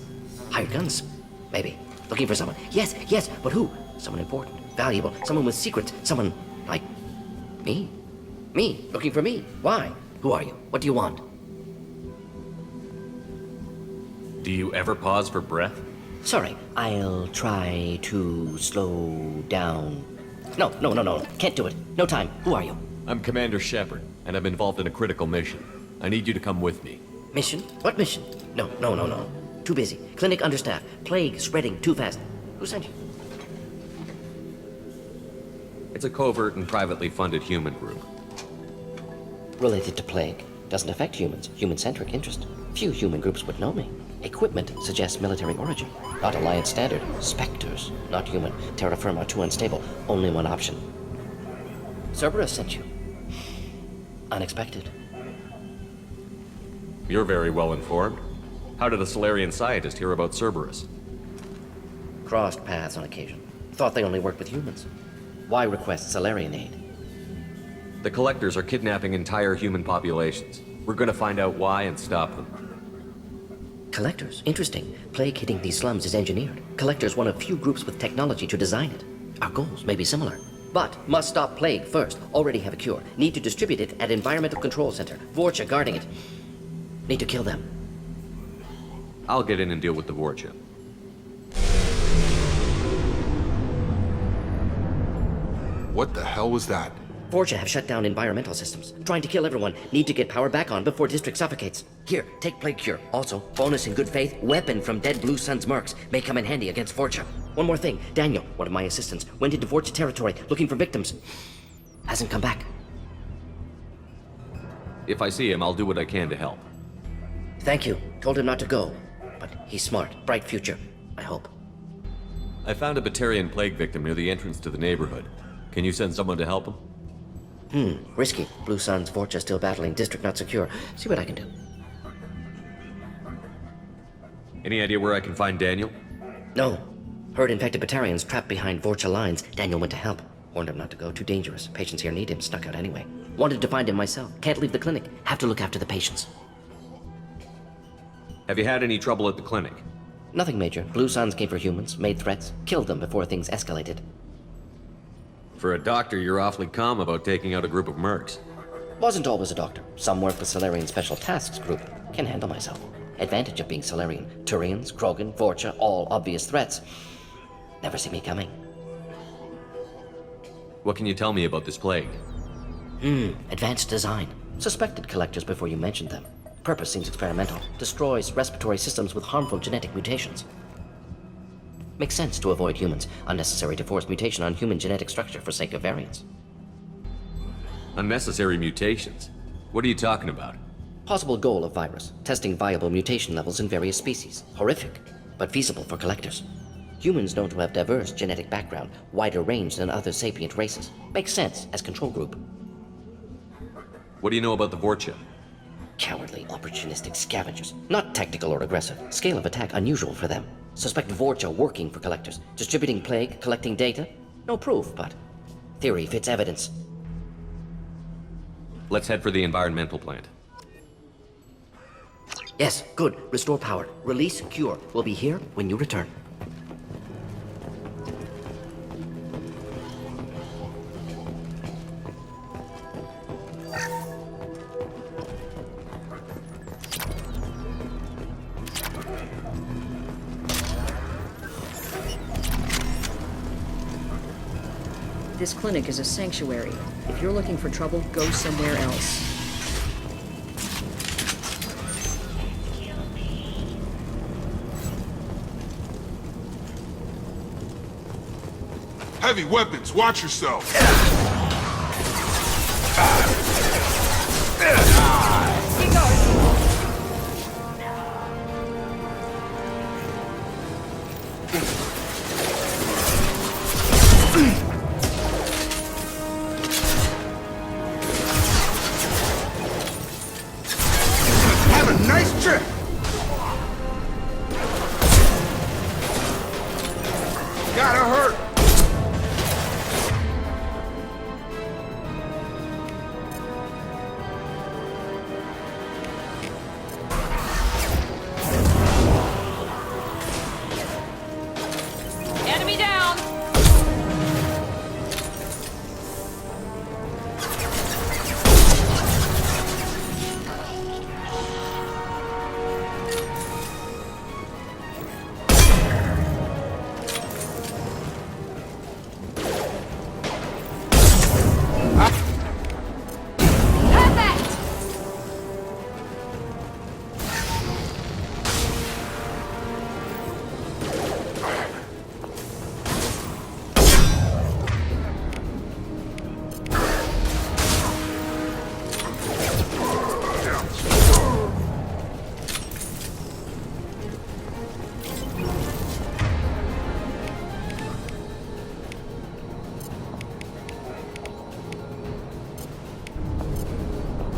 Hired guns? Maybe. Looking for someone. Yes, but who? Someone important, valuable, someone with secrets, someone like me. Me, looking for me. Why? Who are you? What do you want? Do you ever pause for breath? Sorry, I'll try to slow down. No. Can't do it. No time. Who are you? I'm Commander Shepard, and I'm involved in a critical mission. I need you to come with me. Mission? What mission? No. Too busy. Clinic understaffed. Plague spreading too fast. Who sent you? It's a covert and privately funded human group. Related to plague. Doesn't affect humans. Human-centric interest. Few human groups would know me. Equipment suggests military origin. Not Alliance standard. Spectres. Not human. Terra firma too unstable. Only one option. Cerberus sent you. Unexpected. You're very well informed. How did a Solarian scientist hear about Cerberus? Crossed paths on occasion. Thought they only worked with humans. Why request Solarian aid? The Collectors are kidnapping entire human populations. We're gonna find out why and stop them. Collectors? Interesting. Plague hitting these slums is engineered. Collectors one of few groups with technology to design it. Our goals may be similar. But must stop plague first. Already have a cure. Need to distribute it at Environmental Control Center. Vorcha guarding it. Need to kill them. I'll get in and deal with the Vorcha. What the hell was that? Vorcha have shut down environmental systems. Trying to kill everyone. Need to get power back on before district suffocates. Here, take plague cure. Also, bonus in good faith, weapon from dead Blue Sun's mercs. May come in handy against Vorcha. One more thing. Daniel, one of my assistants, went into Vorcha territory looking for victims. Hasn't come back. If I see him, I'll do what I can to help. Thank you. Told him not to go. But he's smart. Bright future. I hope. I found a Batarian plague victim near the entrance to the neighborhood. Can you send someone to help him? Risky. Blue Sun's Vorcha still battling. District not secure. See what I can do. Any idea where I can find Daniel? No. Heard infected Batarians trapped behind Vorcha lines. Daniel went to help. Warned him not to go. Too dangerous. Patients here need him. Snuck out anyway. Wanted to find him myself. Can't leave the clinic. Have to look after the patients. Have you had any trouble at the clinic? Nothing major. Blue Suns came for humans, made threats, killed them before things escalated. For a doctor, you're awfully calm about taking out a group of mercs. Wasn't always a doctor. Some work with Solarian Special Tasks Group. Can handle myself. Advantage of being Solarian. Turians, Krogan, Vorcha, all obvious threats. Never see me coming. What can you tell me about this plague? Advanced design. Suspected Collectors before you mentioned them. Purpose seems experimental. Destroys respiratory systems with harmful genetic mutations. Makes sense to avoid humans. Unnecessary to force mutation on human genetic structure for sake of variance. Unnecessary mutations? What are you talking about? Possible goal of virus. Testing viable mutation levels in various species. Horrific, but feasible for Collectors. Humans known to have diverse genetic background, wider range than other sapient races. Makes sense as control group. What do you know about the Vorcha? Cowardly, opportunistic scavengers. Not tactical or aggressive. Scale of attack unusual for them. Suspect Vorcha working for Collectors. Distributing plague, collecting data. No proof, but theory fits evidence. Let's head for the environmental plant. Yes, good. Restore power. Release cure. We'll be here when you return. This clinic is a sanctuary. If you're looking for trouble, go somewhere else. Heavy weapons, watch yourself! Have a nice trip! Gotta hurt! Enemy down! Perfect!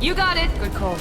You got it. Good call.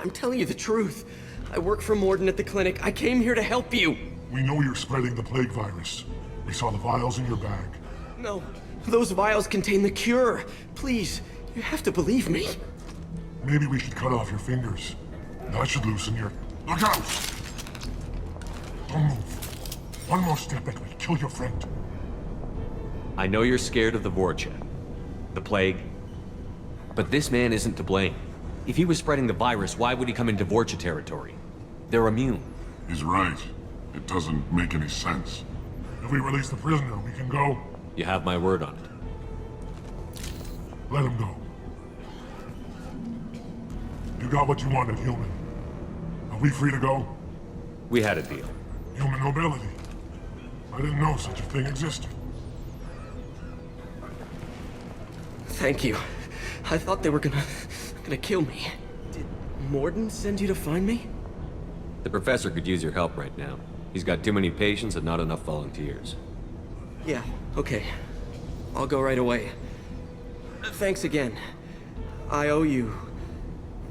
I'm telling you the truth. I work for Morden at the clinic. I came here to help you. We know you're spreading the plague virus. We saw the vials in your bag. No, those vials contain the cure. Please, you have to believe me. Maybe we should cut off your fingers. That should loosen your... Look out! Don't move. One more step and we kill your friend. I know you're scared of the Vorcha, the plague, but this man isn't to blame. If he was spreading the virus, why would he come into Vorcha territory? They're immune. He's right. It doesn't make any sense. If we release the prisoner, we can go. You have my word on it. Let him go. You got what you wanted, human. Are we free to go? We had a deal. Human nobility. I didn't know such a thing existed. Thank you. I thought they were gonna kill me. Did Morden send you to find me? The professor could use your help right now. He's got too many patients and not enough volunteers. Yeah, okay. I'll go right away. Thanks again. I owe you...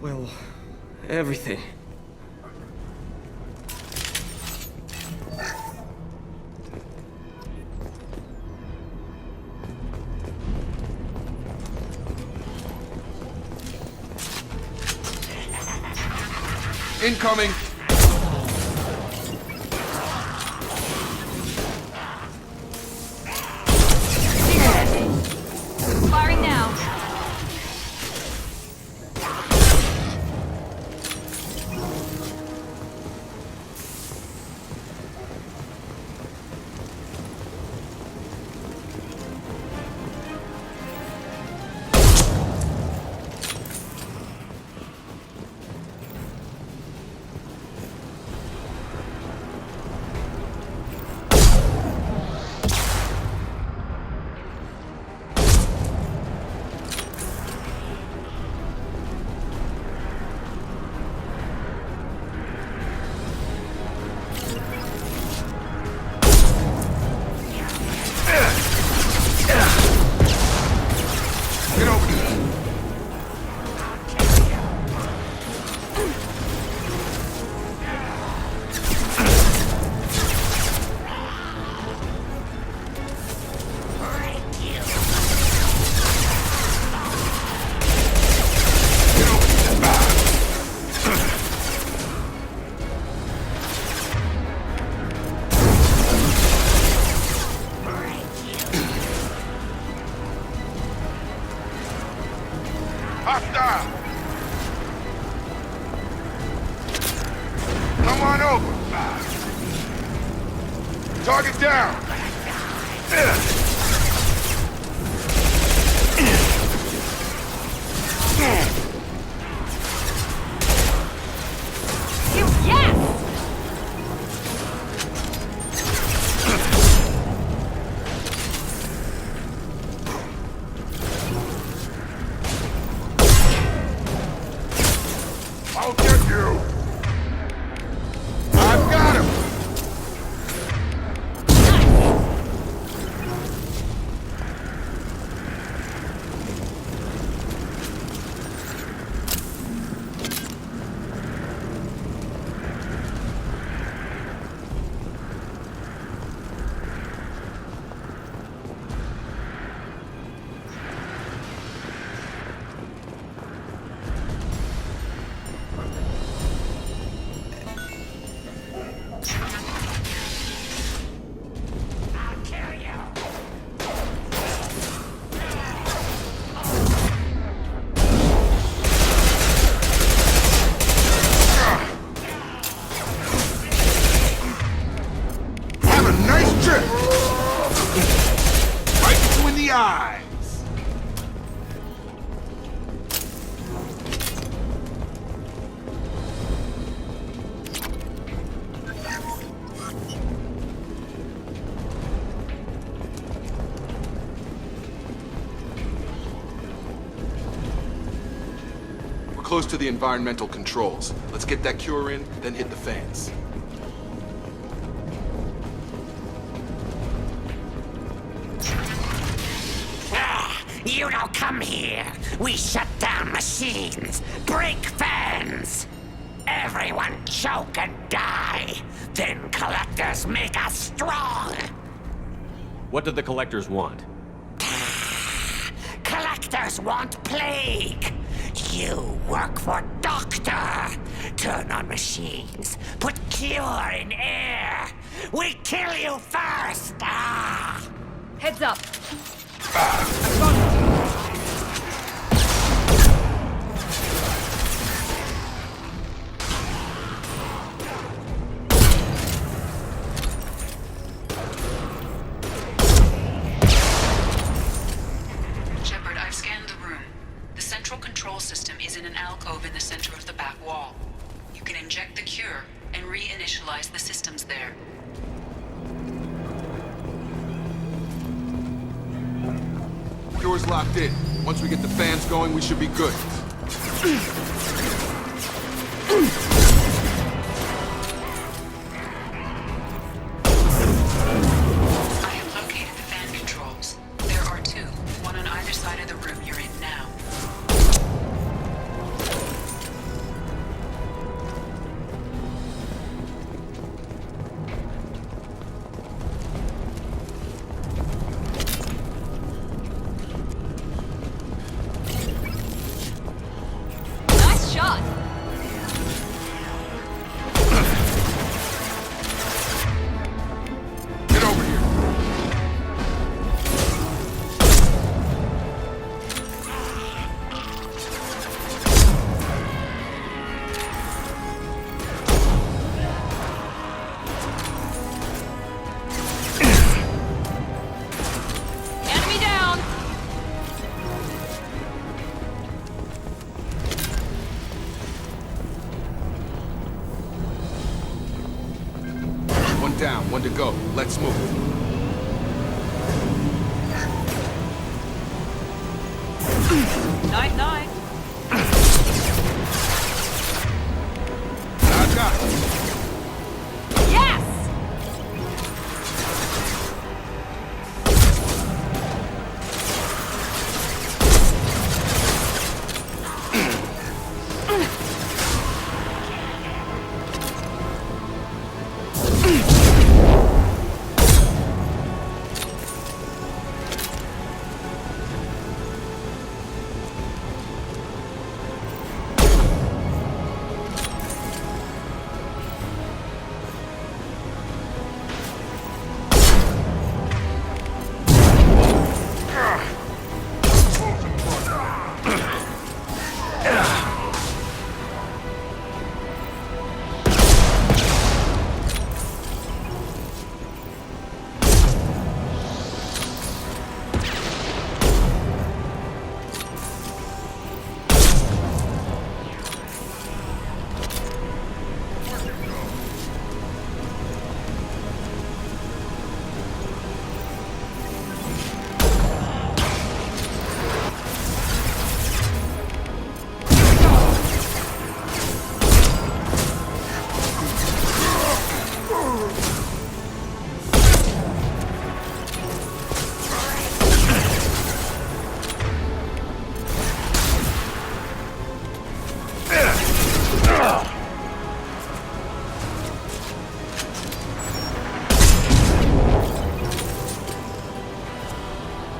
well, everything. Incoming! Firing now. Hostile! Come on over! Target down! I'll get you! I've got him! Eyes. We're close to the environmental controls. Let's get that cure in, then hit the fans. You don't come here. We shut down machines, break fans. Everyone choke and die. Then collectors make us strong. What do the collectors want? Collectors want plague. You work for Doctor. Turn on machines. Put cure in air. We kill you first. Ah. Heads up. Shepard, I've scanned the room. The central control system is in an alcove in the center of the back wall. You can inject the cure and reinitialize the systems there. Door's locked in. Once we get the fans going, we should be good. I have located the fan controls. There are two, one on either side of the room you're in now. Nice shot. Get over here. Enemy down. One down, one to go. Let's move. Night, night. I got it. Yes!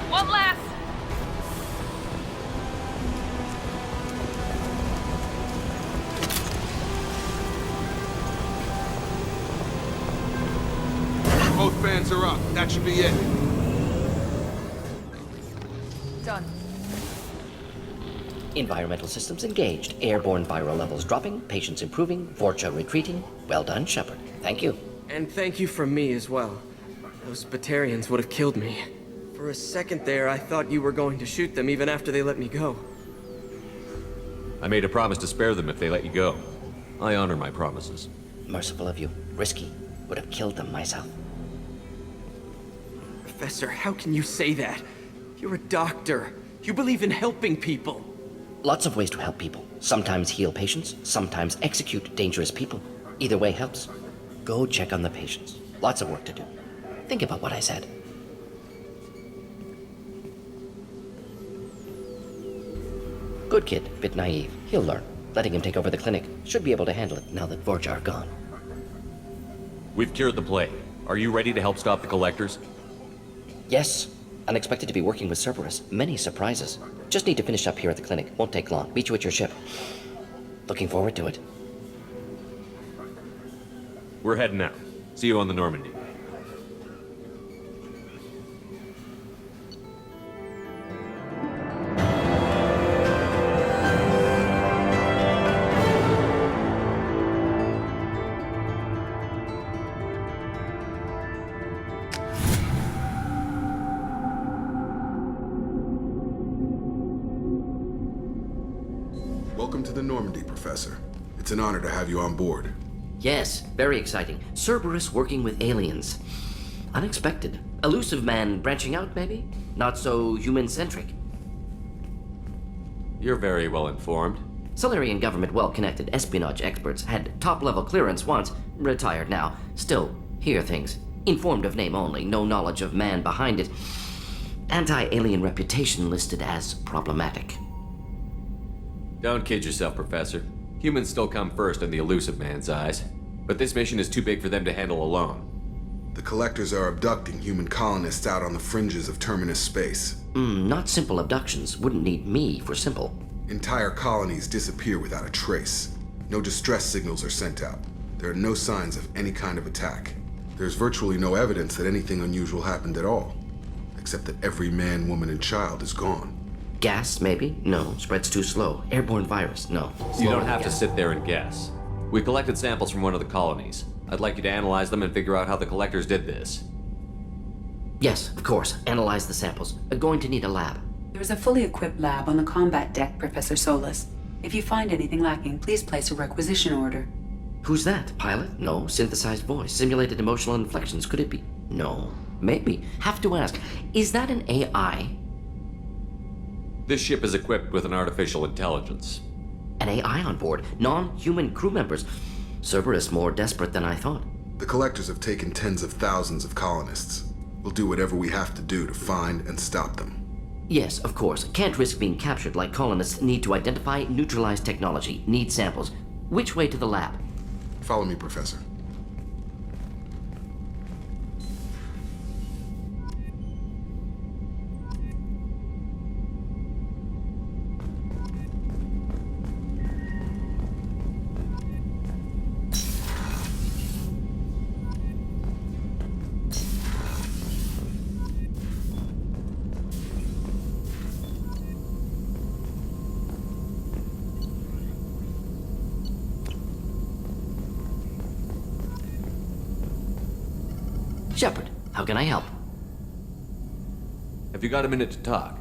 One last. Both fans are up. That should be it. Done. Environmental systems engaged. Airborne viral levels dropping. Patients improving. Vorcha retreating. Well done, Shepard. Thank you. And thank you from me as well. Those Batarians would have killed me. For a second there, I thought you were going to shoot them even after they let me go. I made a promise to spare them if they let you go. I honor my promises. Merciful of you. Risky. Would have killed them myself. Professor, how can you say that? You're a doctor. You believe in helping people. Lots of ways to help people. Sometimes heal patients, sometimes execute dangerous people. Either way helps. Go check on the patients. Lots of work to do. Think about what I said. Good kid, bit naive. He'll learn. Letting him take over the clinic should be able to handle it now that Vorcha are gone. We've cured the plague. Are you ready to help stop the collectors? Yes. Unexpected to be working with Cerberus. Many surprises. Just need to finish up here at the clinic. Won't take long. Meet you at your ship. Looking forward to it. We're heading out. See you on the Normandy. Welcome to the Normandy, Professor. It's an honor to have you on board. Yes, very exciting. Cerberus working with aliens. Unexpected. Elusive man branching out, maybe? Not so human-centric. You're very well informed. Solarian government well-connected espionage experts had top-level clearance once, retired now. Still, hear things. Informed of name only, no knowledge of man behind it. Anti-alien reputation listed as problematic. Don't kid yourself, Professor. Humans still come first in the elusive man's eyes. But this mission is too big for them to handle alone. The Collectors are abducting human colonists out on the fringes of Terminus space. Not simple abductions. Wouldn't need me for simple. Entire colonies disappear without a trace. No distress signals are sent out. There are no signs of any kind of attack. There's virtually no evidence that anything unusual happened at all. Except that every man, woman, and child is gone. Gas, maybe? No. Spreads too slow. Airborne virus? No. You don't have to sit there and guess. We collected samples from one of the colonies. I'd like you to analyze them and figure out how the Collectors did this. Yes, of course. Analyze the samples. Going to need a lab. There is a fully equipped lab on the combat deck, Professor Solus. If you find anything lacking, please place a requisition order. Who's that? Pilot? No. Synthesized voice. Simulated emotional inflections. Could it be? No. Maybe. Have to ask. Is that an AI? This ship is equipped with an artificial intelligence. An AI on board? Non-human crew members? Cerberus more desperate than I thought. The Collectors have taken tens of thousands of colonists. We'll do whatever we have to do to find and stop them. Yes, of course. Can't risk being captured like colonists need to identify, neutralize technology, need samples. Which way to the lab? Follow me, Professor. Shepard, how can I help? Have you got a minute to talk?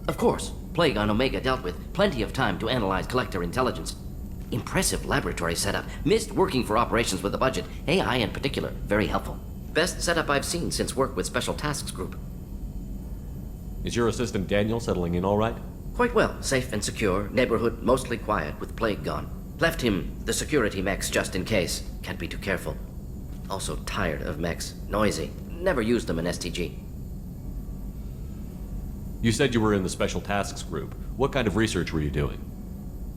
Of course. Plague on Omega dealt with. Plenty of time to analyze Collector intelligence. Impressive laboratory setup. Missed working for operations with a budget. AI in particular. Very helpful. Best setup I've seen since work with Special Tasks Group. Is your assistant Daniel settling in all right? Quite well. Safe and secure. Neighborhood mostly quiet with Plague gone. Left him the security mechs just in case. Can't be too careful. Also tired of mechs. Noisy. Never used them in STG. You said you were in the Special Tasks Group. What kind of research were you doing?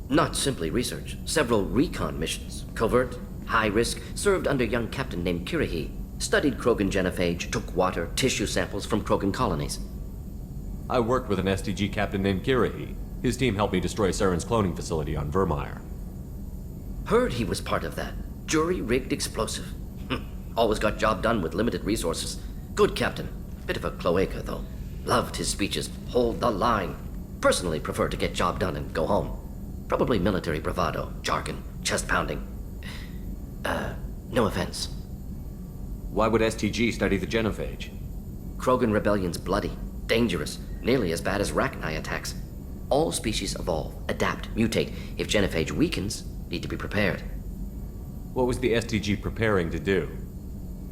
Not simply research. Several recon missions. Covert, high risk, served under a young captain named Kirihi. Studied Krogan genophage, took water, tissue samples from Krogan colonies. I worked with an STG captain named Kirihi. His team helped me destroy Saren's cloning facility on Vermeer. Heard he was part of that. Jury-rigged explosive. Always got job done with limited resources. Good captain. Bit of a cloaca, though. Loved his speeches. Hold the line. Personally prefer to get job done and go home. Probably military bravado, jargon, chest pounding. No offense. Why would STG study the genophage? Krogan rebellion's bloody, dangerous, nearly as bad as Rachni attacks. All species evolve, adapt, mutate. If genophage weakens, need to be prepared. What was the STG preparing to do?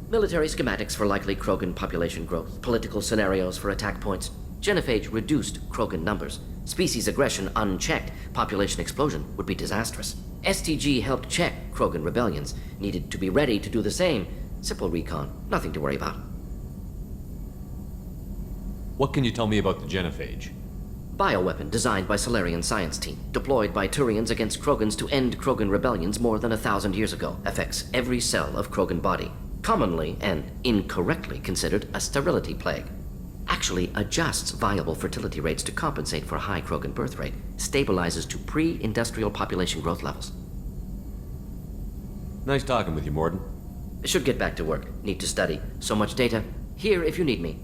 Military schematics for likely Krogan population growth, political scenarios for attack points. Genophage reduced Krogan numbers. Species aggression unchecked, population explosion would be disastrous. STG helped check Krogan rebellions, needed to be ready to do the same. Simple recon, nothing to worry about. What can you tell me about the genophage? Bioweapon designed by Solarian science team, deployed by Turians against Krogans to end Krogan rebellions more than 1,000 years ago. Affects every cell of Krogan body. Commonly and incorrectly considered a sterility plague. Actually adjusts viable fertility rates to compensate for a high Krogan birth rate. Stabilizes to pre-industrial population growth levels. Nice talking with you, Morden. Should get back to work. Need to study. So much data. Here if you need me.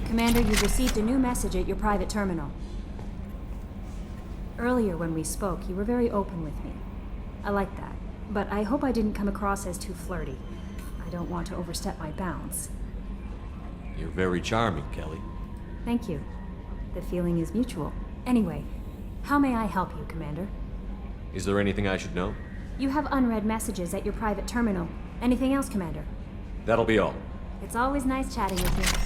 Commander, you've received a new message at your private terminal. Earlier when we spoke, you were very open with me. I like that, but I hope I didn't come across as too flirty. I don't want to overstep my bounds. You're very charming, Kelly. Thank you. The feeling is mutual. Anyway, how may I help you, Commander? Is there anything I should know? You have unread messages at your private terminal. Anything else, Commander? That'll be all. It's always nice chatting with you.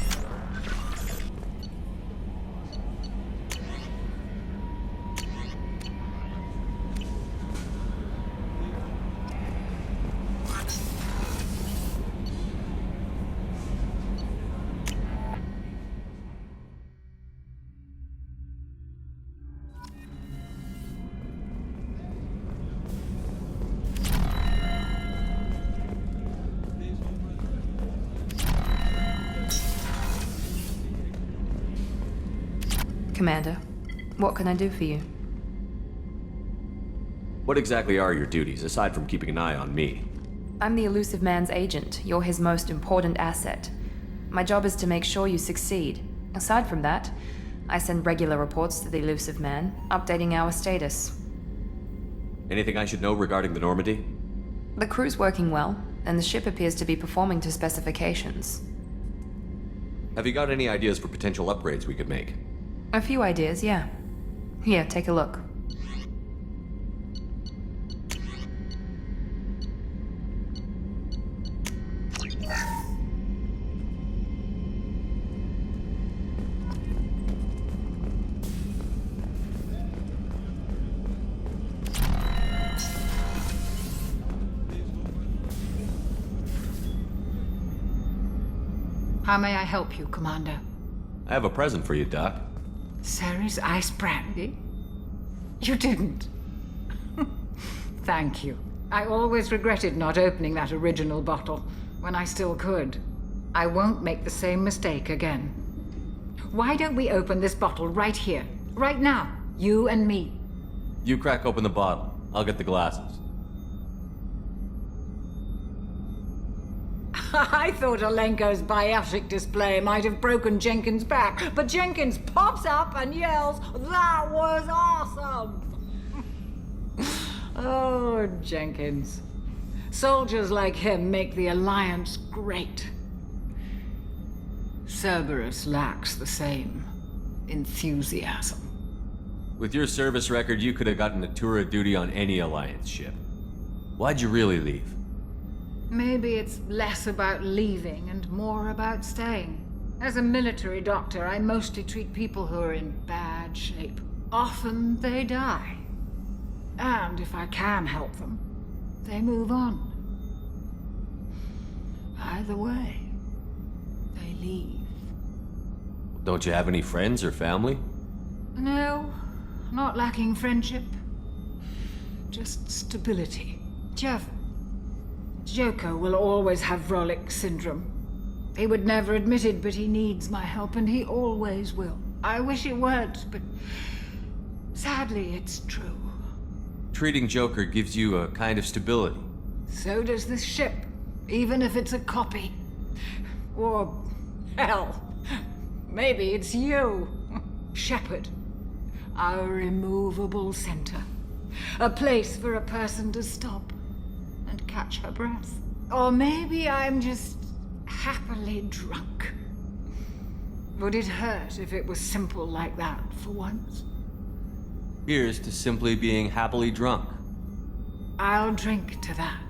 Commander, what can I do for you? What exactly are your duties, aside from keeping an eye on me? I'm the Elusive Man's agent. You're his most important asset. My job is to make sure you succeed. Aside from that, I send regular reports to the Elusive Man, updating our status. Anything I should know regarding the Normandy? The crew's working well, and the ship appears to be performing to specifications. Have you got any ideas for potential upgrades we could make? A few ideas, yeah. Here, take a look. How may I help you, Commander? I have a present for you, Doc. Ceres ice brandy? You didn't. Thank you. I always regretted not opening that original bottle when I still could. I won't make the same mistake again. Why don't we open this bottle right here, right now, you and me? You crack open the bottle. I'll get the glasses. I thought Alenko's biotic display might have broken Jenkins' back, but Jenkins pops up and yells, "That was awesome!" Oh, Jenkins. Soldiers like him make the Alliance great. Cerberus lacks the same enthusiasm. With your service record, you could have gotten a tour of duty on any Alliance ship. Why'd you really leave? Maybe it's less about leaving and more about staying. As a military doctor, I mostly treat people who are in bad shape. Often they die. And if I can help them, they move on. Either way, they leave. Don't you have any friends or family? No, not lacking friendship. Just stability. Jeff, Joker will always have Vrolik syndrome. He would never admit it, but he needs my help, and he always will. I wish it weren't, but sadly, it's true. Treating Joker gives you a kind of stability. So does this ship, even if it's a copy. Or, hell, maybe it's you, Shepard. Our immovable center. A place for a person to stop and catch her breath. Or maybe I'm just happily drunk. Would it hurt if it was simple like that for once? Here's to simply being happily drunk. I'll drink to that.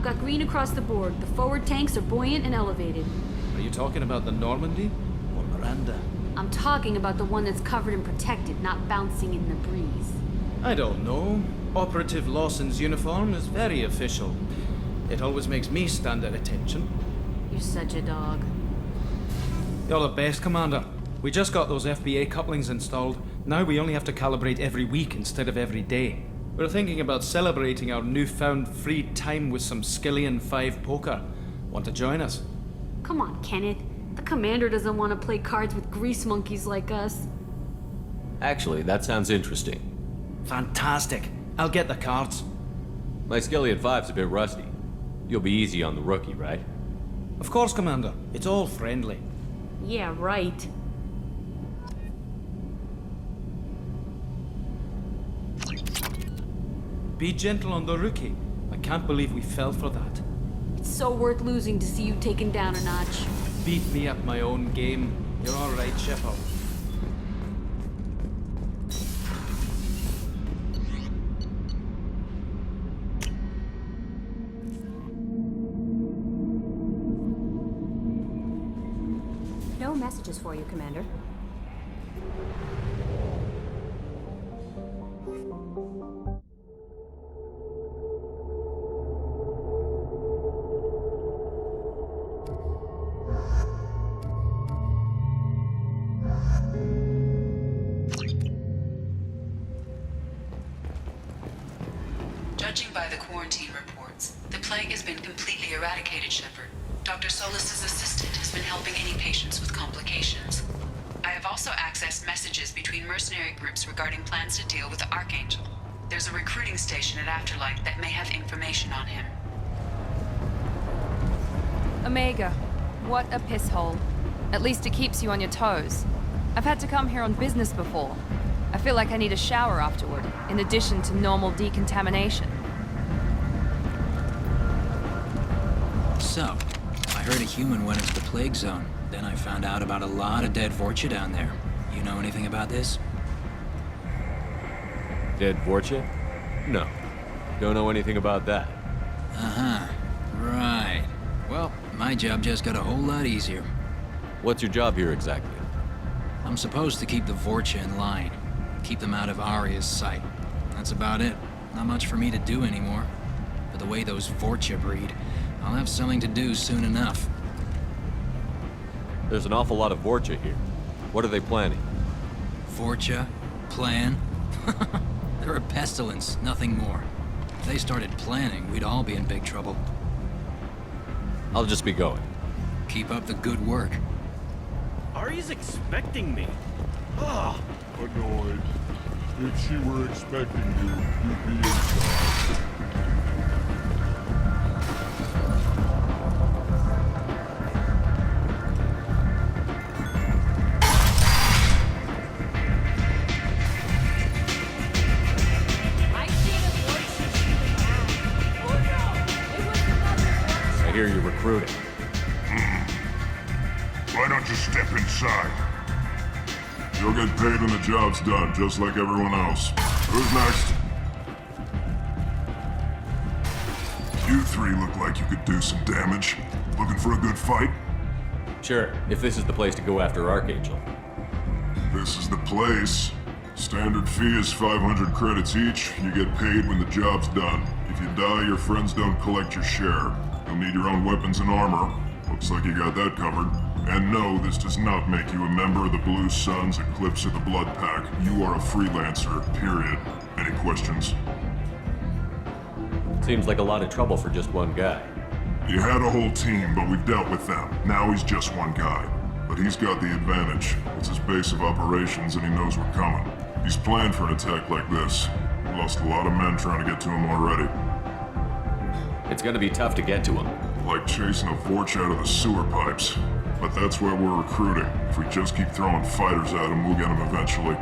I've got green across the board. The forward tanks are buoyant and elevated. Are you talking about the Normandy or Miranda? I'm talking about the one that's covered and protected, not bouncing in the breeze. I don't know. Operative Lawson's uniform is very official. It always makes me stand at attention. You're such a dog. You're the best, Commander. We just got those FBA couplings installed. Now we only have to calibrate every week instead of every day. We're thinking about celebrating our newfound free time with some Skillian 5 poker. Want to join us? Come on, Kenneth. The Commander doesn't want to play cards with grease monkeys like us. Actually, that sounds interesting. Fantastic. I'll get the cards. My Skillian 5's a bit rusty. You'll be easy on the rookie, right? Of course, Commander. It's all friendly. Yeah, right. Be gentle on the rookie. I can't believe we fell for that. It's so worth losing to see you taken down a notch. Beat me at my own game. You're all right, Shepard. No messages for you, Commander. Judging by the quarantine reports, the plague has been completely eradicated, Shepard. Dr. Solis's assistant has been helping any patients with complications. I have also accessed messages between mercenary groups regarding plans to deal with the Archangel. There's a recruiting station at Afterlight that may have information on him. Omega, what a piss hole. At least it keeps you on your toes. I've had to come here on business before. I feel like I need a shower afterward, in addition to normal decontamination. So, I heard a human went into the plague zone. Then I found out about a lot of dead Vorcha down there. You know anything about this? Dead Vorcha? No. Don't know anything about that. Uh-huh. Right. Well, my job just got a whole lot easier. What's your job here exactly? I'm supposed to keep the Vorcha in line. Keep them out of Aria's sight. That's about it. Not much for me to do anymore. But the way those Vorcha breed, I'll have something to do soon enough. There's an awful lot of Vorcha here. What are they planning? Vorcha? Plan? They're a pestilence, nothing more. If they started planning, we'd all be in big trouble. I'll just be going. Keep up the good work. Aria's expecting me. Ah, annoyed. If she were expecting you, you'd be inside. I hear you're recruiting. Why don't you step inside? You'll get paid when the job's done, just like everyone else. Who's next? You three look like you could do some damage. Looking for a good fight? Sure, if this is the place to go after Archangel. This is the place. Standard fee is 500 credits each. You get paid when the job's done. If you die, your friends don't collect your share. You'll need your own weapons and armor. Looks like you got that covered. And no, this does not make you a member of the Blue Suns, Eclipse, or the Blood Pack. You are a freelancer, period. Any questions? Seems like a lot of trouble for just one guy. You had a whole team, but we've dealt with them. Now he's just one guy. But he's got the advantage. It's his base of operations and he knows we're coming. He's planned for an attack like this. We lost a lot of men trying to get to him already. It's gonna be tough to get to him. Like chasing a Vorcha out of the sewer pipes. But that's why we're recruiting. If we just keep throwing fighters at him, we'll get him eventually.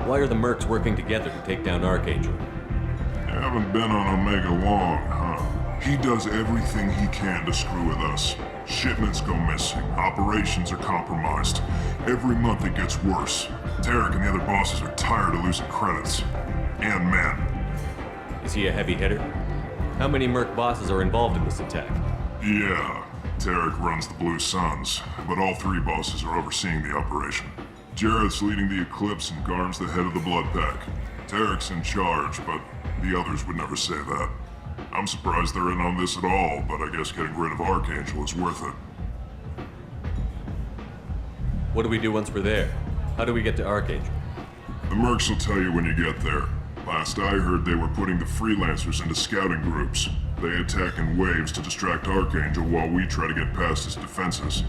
Why are the mercs working together to take down Archangel? You haven't been on Omega long, huh? He does everything he can to screw with us. Shipments go missing, operations are compromised. Every month it gets worse. Tarek and the other bosses are tired of losing credits. And men. Is he a heavy hitter? How many Merc bosses are involved in this attack? Yeah, Tarek runs the Blue Suns, but all three bosses are overseeing the operation. Jareth's leading the Eclipse and Garm's the head of the Blood Pack. Tarek's in charge, but the others would never say that. I'm surprised they're in on this at all, but I guess getting rid of Archangel is worth it. What do we do once we're there? How do we get to Archangel? The Mercs will tell you when you get there. Last I heard, they were putting the freelancers into scouting groups. They attack in waves to distract Archangel while we try to get past his defenses.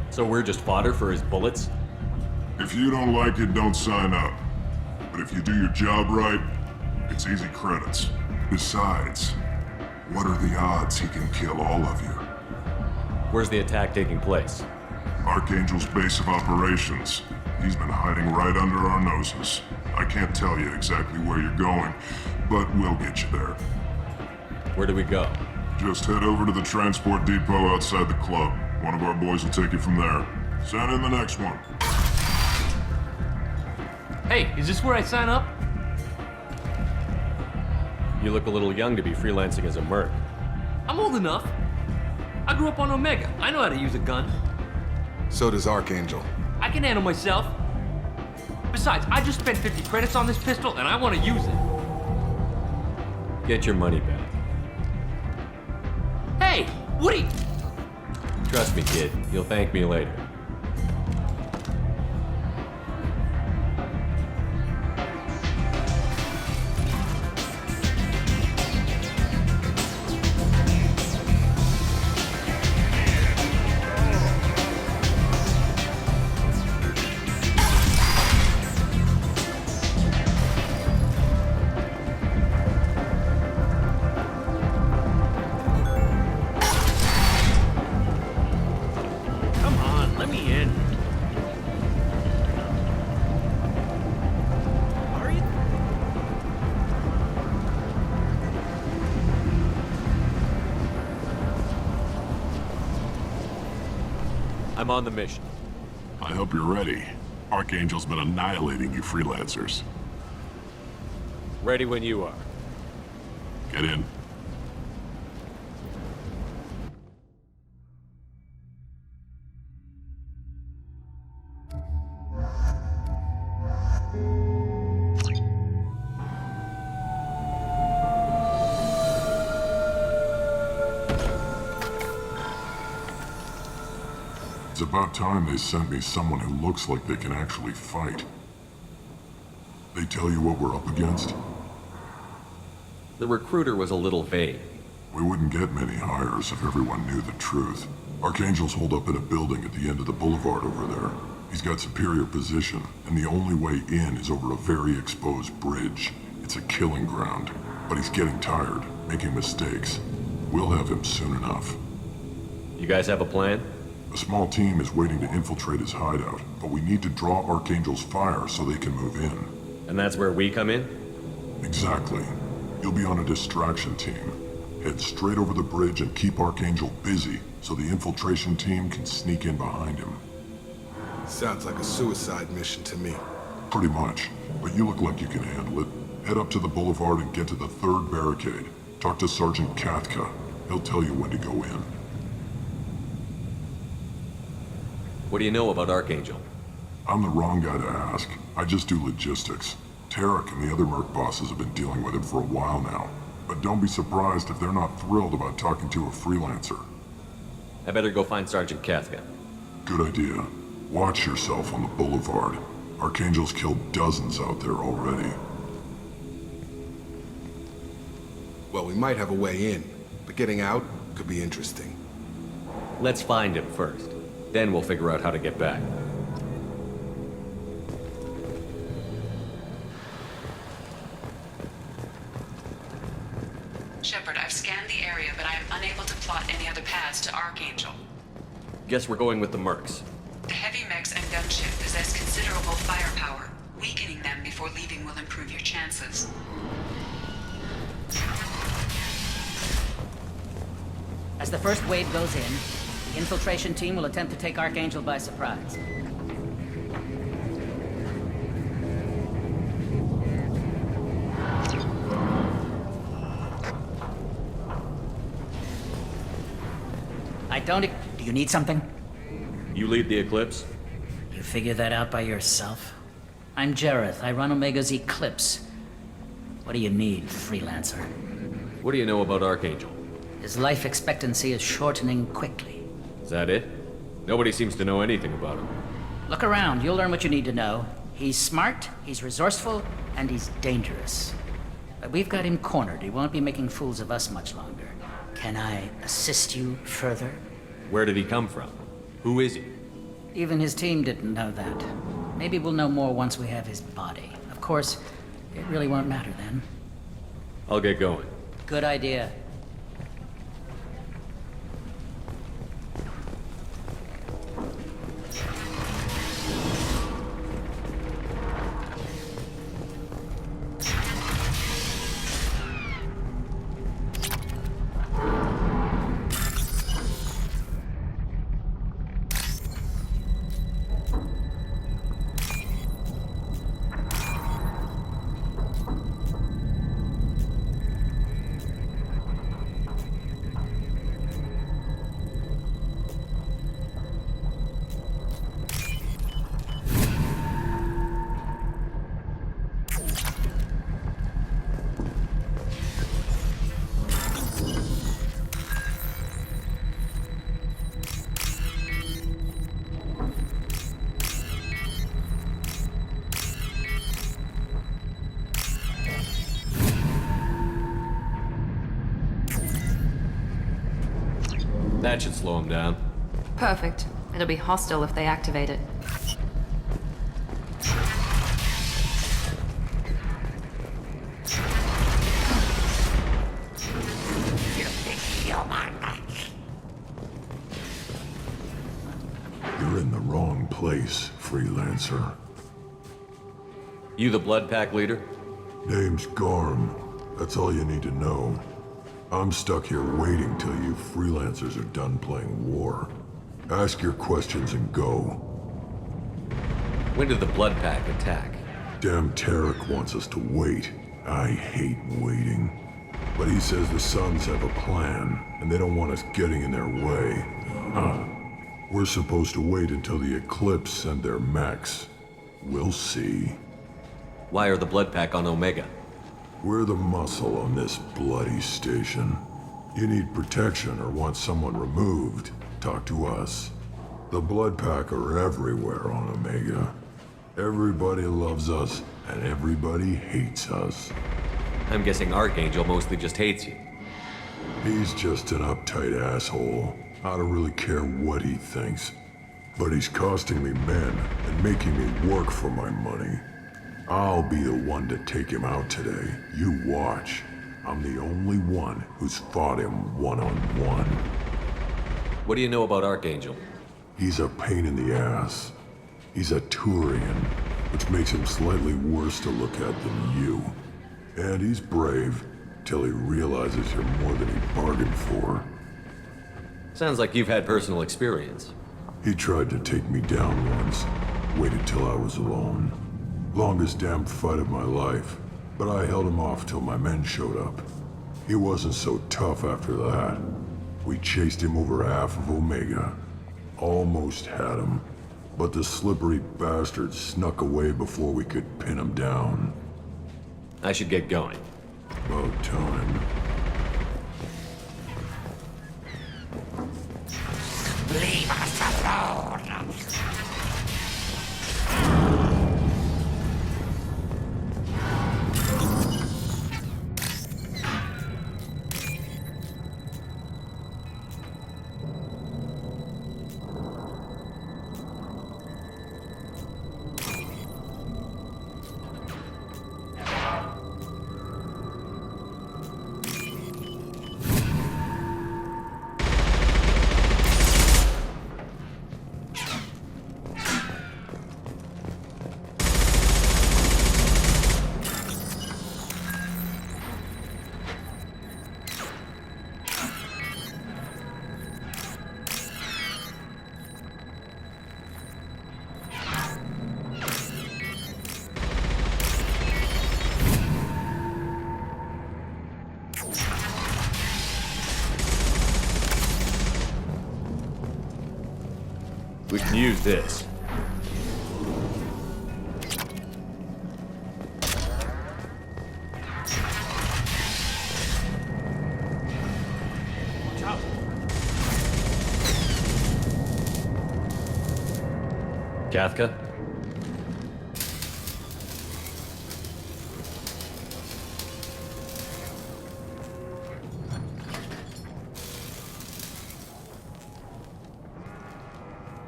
So we're just fodder for his bullets? If you don't like it, don't sign up. But if you do your job right, it's easy credits. Besides, what are the odds he can kill all of you? Where's the attack taking place? Archangel's base of operations. He's been hiding right under our noses. I can't tell you exactly where you're going, but we'll get you there. Where do we go? Just head over to the transport depot outside the club. One of our boys will take you from there. Send in the next one. Hey, is this where I sign up? You look a little young to be freelancing as a Merc. I'm old enough. I grew up on Omega. I know how to use a gun. So does Archangel. I can handle myself. Besides, I just spent 50 credits on this pistol, and I want to use it. Get your money back. Hey, Woody! Trust me, kid. You'll thank me later. I'm on the mission. I hope you're ready. Archangel's been annihilating you freelancers. Ready when you are. Get in. It's about time they sent me someone who looks like they can actually fight. They tell you what we're up against? The recruiter was a little vague. We wouldn't get many hires if everyone knew the truth. Archangel's holed up in a building at the end of the boulevard over there. He's got superior position, and the only way in is over a very exposed bridge. It's a killing ground, but he's getting tired, making mistakes. We'll have him soon enough. You guys have a plan? A small team is waiting to infiltrate his hideout, but we need to draw Archangel's fire so they can move in. And that's where we come in? Exactly. You'll be on a distraction team. Head straight over the bridge and keep Archangel busy so the infiltration team can sneak in behind him. Sounds like a suicide mission to me. Pretty much, but you look like you can handle it. Head up to the boulevard and get to the third barricade. Talk to Sergeant Kathka. He'll tell you when to go in. What do you know about Archangel? I'm the wrong guy to ask. I just do logistics. Tarek and the other Merc bosses have been dealing with him for a while now. But don't be surprised if they're not thrilled about talking to a freelancer. I better go find Sergeant Kathka. Good idea. Watch yourself on the boulevard. Archangel's killed dozens out there already. Well, we might have a way in, but getting out could be interesting. Let's find him first. Then we'll figure out how to get back. Shepard, I've scanned the area, but I am unable to plot any other paths to Archangel. Guess we're going with the Mercs. The heavy mechs and gunship possess considerable firepower. Weakening them before leaving will improve your chances. As the first wave goes in, the infiltration team will attempt to take Archangel by surprise. don't... Do you need something? You lead the Eclipse? You figure that out by yourself? I'm Jareth. I run Omega's Eclipse. What do you need, freelancer? What do you know about Archangel? His life expectancy is shortening quickly. Is that it? Nobody seems to know anything about him. Look around. You'll learn what you need to know. He's smart, he's resourceful, and he's dangerous. But we've got him cornered. He won't be making fools of us much longer. Can I assist you further? Where did he come from? Who is he? Even his team didn't know that. Maybe we'll know more once we have his body. Of course, it really won't matter then. I'll get going. Good idea. That should slow him down. Perfect. It'll be hostile if they activate it. You're in the wrong place, freelancer. You the Blood Pack leader? Name's Garm. That's all you need to know. I'm stuck here waiting till you freelancers are done playing war. Ask your questions and go. When did the Blood Pack attack? Damn Tarek wants us to wait. I hate waiting. But he says the Suns have a plan, and they don't want us getting in their way. We're supposed to wait until the Eclipse send their mechs. We'll see. Why are the Blood Pack on Omega? We're the muscle on this bloody station. You need protection or want someone removed, talk to us. The Blood Pack are everywhere on Omega. Everybody loves us, and everybody hates us. I'm guessing Archangel mostly just hates you. He's just an uptight asshole. I don't really care what he thinks. But he's costing me men and making me work for my money. I'll be the one to take him out today. You watch. I'm the only one who's fought him one-on-one. What do you know about Archangel? He's a pain in the ass. He's a Turian, which makes him slightly worse to look at than you. And he's brave, till he realizes you're more than he bargained for. Sounds like you've had personal experience. He tried to take me down once. Waited till I was alone. Longest damn fight of my life, but I held him off till my men showed up. He wasn't so tough after that. We chased him over half of Omega. Almost had him, but the slippery bastard snuck away before we could pin him down. I should get going. About time. Leave us alone! We can use this. Watch out! Kafka?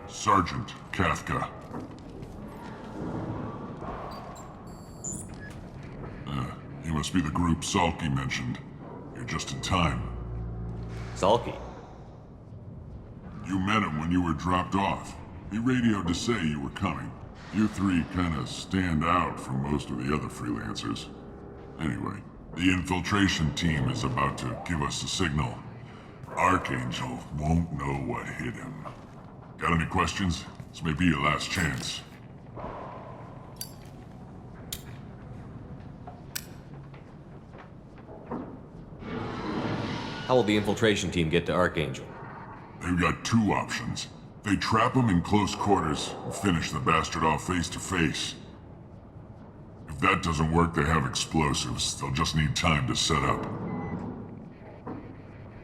Sergeant Kafka. You must be the group Salky mentioned. You're just in time. Salky? You met him when you were dropped off. He radioed to say you were coming. You three kinda stand out from most of the other freelancers. Anyway, the infiltration team is about to give us a signal. Archangel won't know what hit him. Got any questions? This may be your last chance. How will the infiltration team get to Archangel? They've got two options. They trap him in close quarters and finish the bastard off face to face. If that doesn't work, they have explosives. They'll just need time to set up.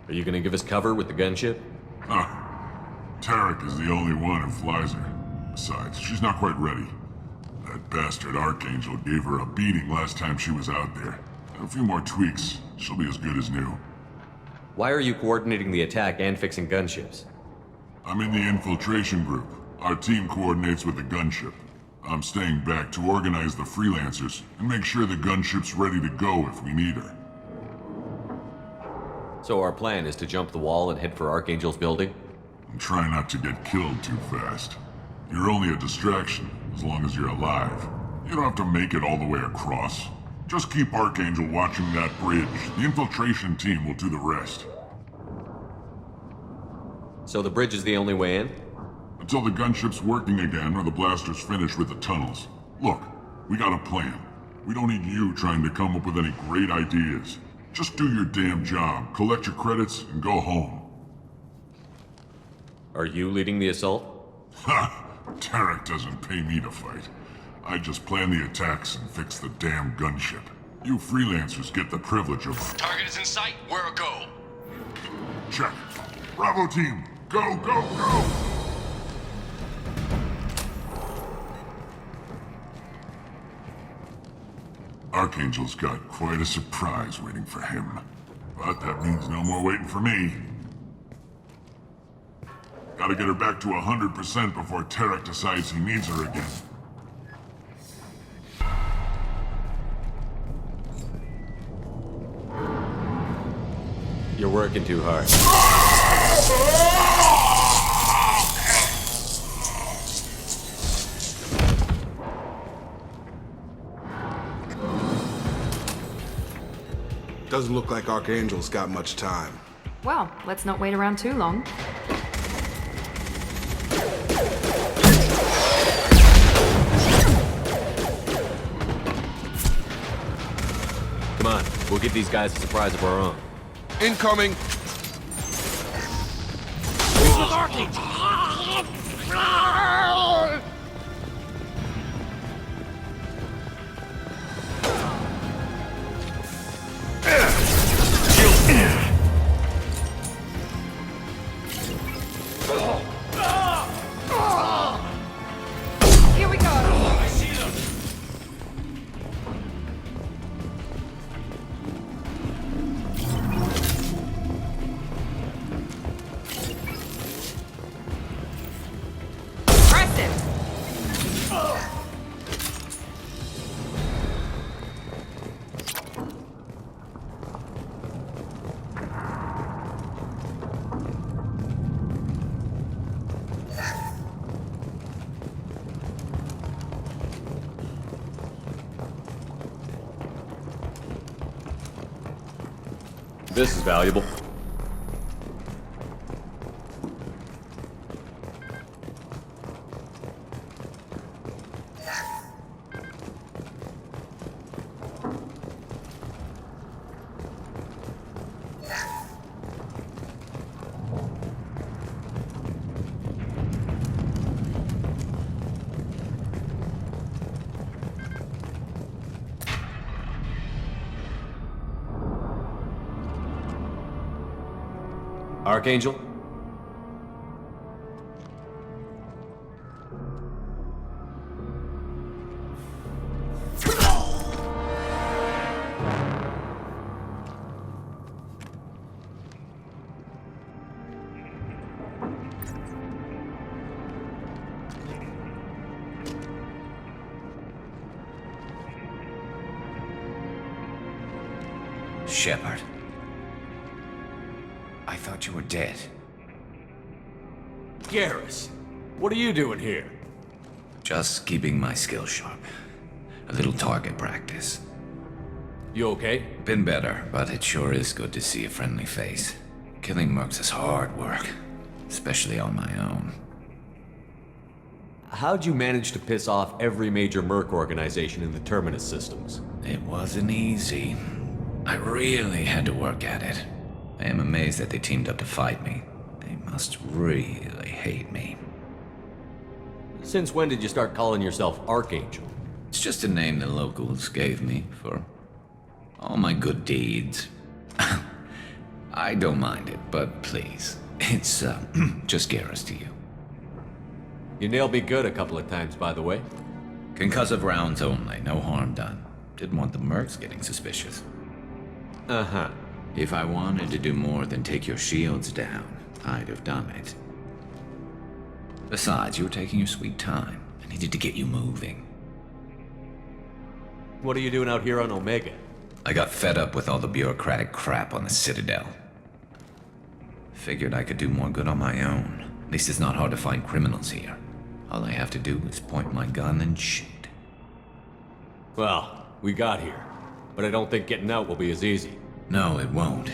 Are you gonna give us cover with the gunship? Tarek is the only one who flies her. Besides, she's not quite ready. That bastard Archangel gave her a beating last time she was out there. A few more tweaks, she'll be as good as new. Why are you coordinating the attack and fixing gunships? I'm in the infiltration group. Our team coordinates with the gunship. I'm staying back to organize the freelancers and make sure the gunship's ready to go if we need her. So our plan is to jump the wall and head for Archangel's building? And try not to get killed too fast. You're only a distraction, as long as you're alive. You don't have to make it all the way across. Just keep Archangel watching that bridge. The infiltration team will do the rest. So the bridge is the only way in? Until the gunship's working again or the blasters finish with the tunnels. Look, we got a plan. We don't need you trying to come up with any great ideas. Just do your damn job, collect your credits, and go home. Are you leading the assault? Ha! Tarek doesn't pay me to fight. I just plan the attacks and fix the damn gunship. You freelancers get the privilege of... Target is in sight. Where a go? Check. Bravo team, go, go, go! Archangel's got quite a surprise waiting for him. But that means no more waiting for me. Gotta get her back to 100% before Tarek decides he needs her again. You're working too hard. Doesn't look like Archangel's got much time. Well, let's not wait around too long. Come on, we'll give these guys a surprise of our own. Incoming! This is Archangel! Here we go! I see them! This is valuable. Archangel? Shepard. I thought you were dead. Garrus, what are you doing here? Just keeping my skills sharp. A little target practice. You okay? Been better, but it sure is good to see a friendly face. Killing mercs is hard work, especially on my own. How'd you manage to piss off every major merc organization in the Terminus systems? It wasn't easy. I really had to work at it. I am amazed that they teamed up to fight me. They must really hate me. Since when did you start calling yourself Archangel? It's just a name the locals gave me for all my good deeds. I don't mind it, but please, it's just Garrus to you. You nailed me good a couple of times, by the way. Concussive rounds only, no harm done. Didn't want the mercs getting suspicious. Uh-huh. If I wanted to do more than take your shields down, I'd have done it. Besides, you were taking your sweet time. I needed to get you moving. What are you doing out here on Omega? I got fed up with all the bureaucratic crap on the Citadel. Figured I could do more good on my own. At least it's not hard to find criminals here. All I have to do is point my gun and shoot. Well, we got here. But I don't think getting out will be as easy. No, it won't.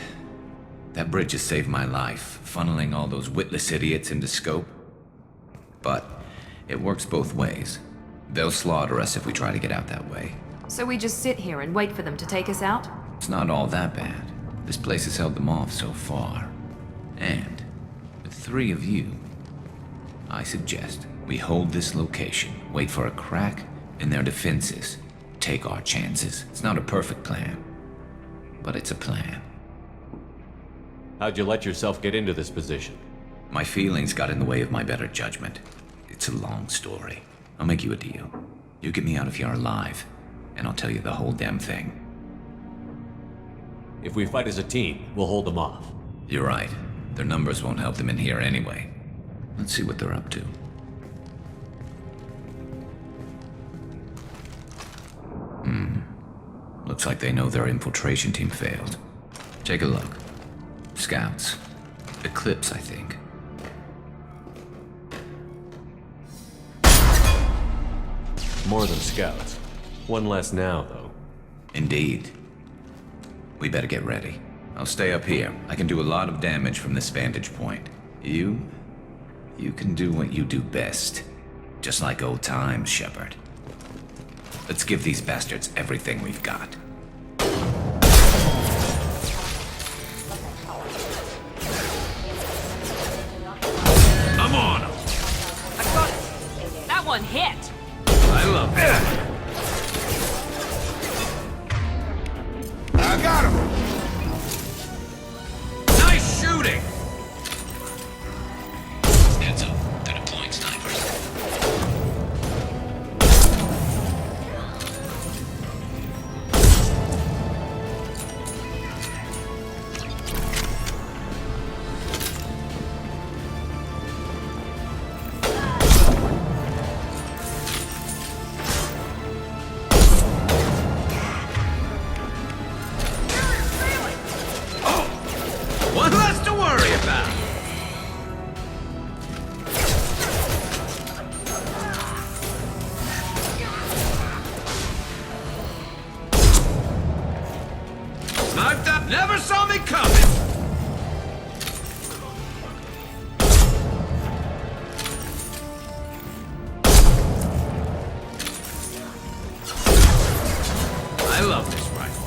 That bridge has saved my life, funneling all those witless idiots into scope. But it works both ways. They'll slaughter us if we try to get out that way. So we just sit here and wait for them to take us out? It's not all that bad. This place has held them off so far. And with 3 of you, I suggest we hold this location, wait for a crack in their defenses, take our chances. It's not a perfect plan, but it's a plan. How'd you let yourself get into this position? My feelings got in the way of my better judgment. It's a long story. I'll make you a deal. You get me out of here alive, and I'll tell you the whole damn thing. If we fight as a team, we'll hold them off. You're right. Their numbers won't help them in here anyway. Let's see what they're up to. Looks like they know their infiltration team failed. Take a look. Scouts. Eclipse, I think. More than scouts. One less now, though. Indeed. We better get ready. I'll stay up here. I can do a lot of damage from this vantage point. You can do what you do best. Just like old times, Shepard. Let's give these bastards everything we've got. I'm on him. I got it. That one hit. I love it. I got him. Nice shooting. Heads up. They're deploying snipers. One less to worry about. Sniped up, never saw me coming. I love this rifle.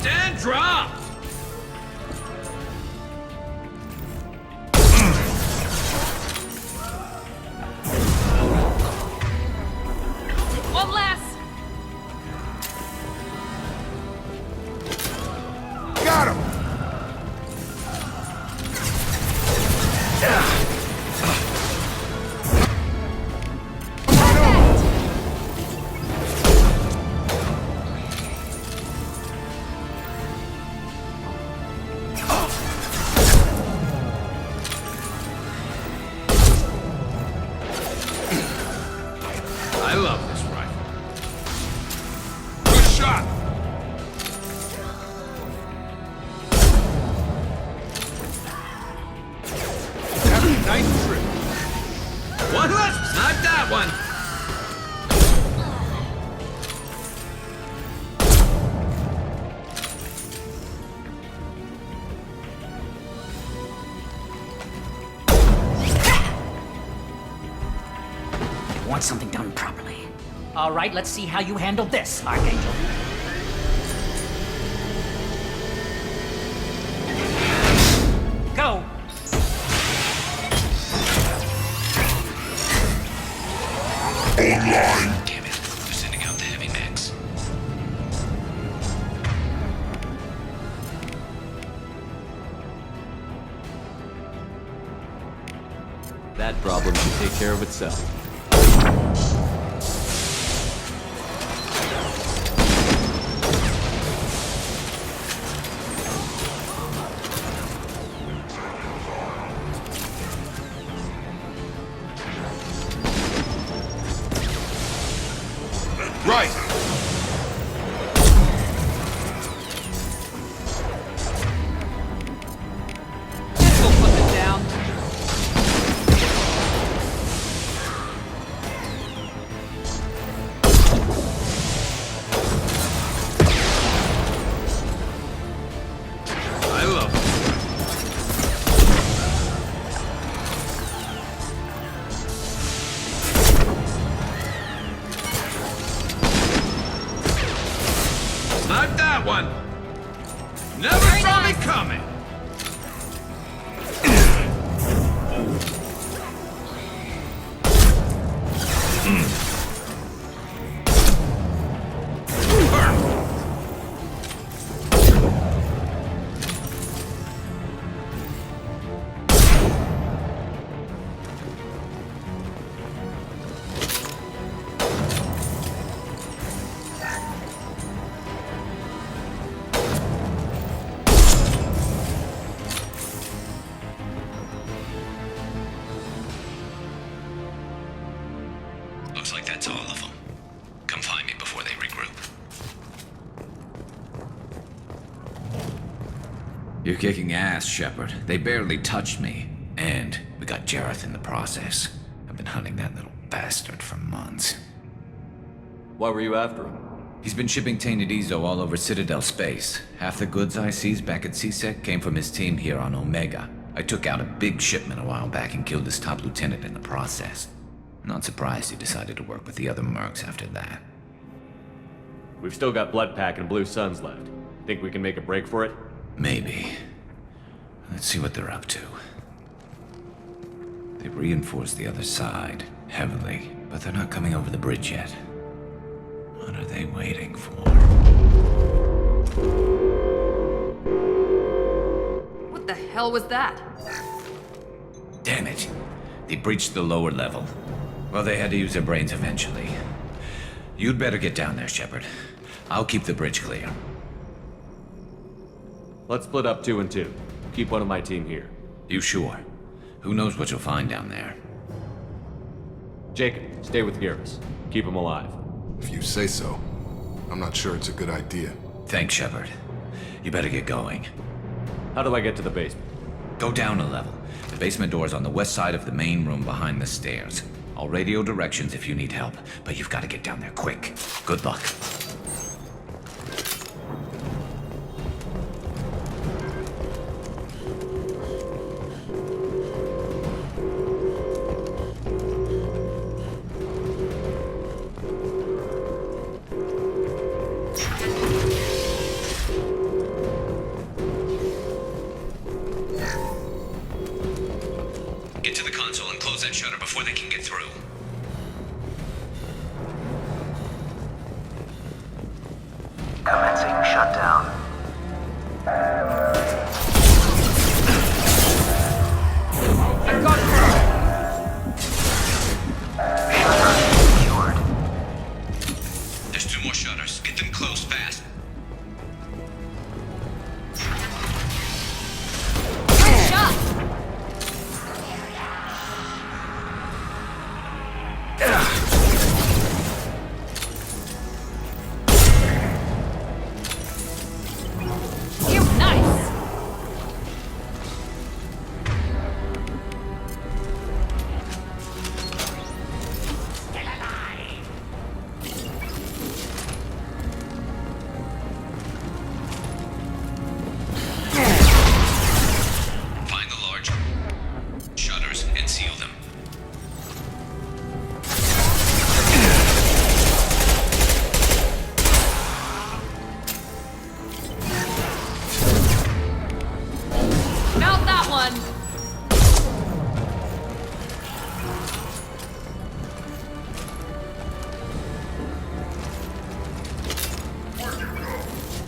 and drop! One less! Got him! I love this rifle. Good shot! Having a nice trip. One less! Snipe that one! You want something done properly. All right, let's see how you handle this, Archangel. Go! Online! Damn it. They're sending out the heavy mix. That problem can take care of itself. Right! We'll put it down. I love it. Snipe that one! Never saw me coming! Looks like that's all of them. Come find me before they regroup. You're kicking ass, Shepard. They barely touched me. And we got Jareth in the process. I've been hunting that little bastard for months. Why were you after him? He's been shipping tainted Ezo all over Citadel space. Half the goods I seized back at CSEC came from his team here on Omega. I took out a big shipment a while back and killed his top lieutenant in the process. Not surprised he decided to work with the other mercs after that. We've still got Bloodpack and Blue Suns left. Think we can make a break for it? Maybe. Let's see what they're up to. They've reinforced the other side, heavily, but they're not coming over the bridge yet. What are they waiting for? What the hell was that? Damn it. They breached the lower level. Well, they had to use their brains eventually. You'd better get down there, Shepard. I'll keep the bridge clear. Let's split up 2 and 2. Keep one of my team here. You sure? Who knows what you'll find down there? Jacob, stay with Garrus. Keep him alive. If you say so. I'm not sure it's a good idea. Thanks, Shepard. You better get going. How do I get to the basement? Go down a level. The basement door's on the west side of the main room behind the stairs. I'll radio directions if you need help, but you've got to get down there quick. Good luck. that shutter before they can get through. Commencing shutdown. I got Shutter secured. There's 2 more shutters. Get them closed fast.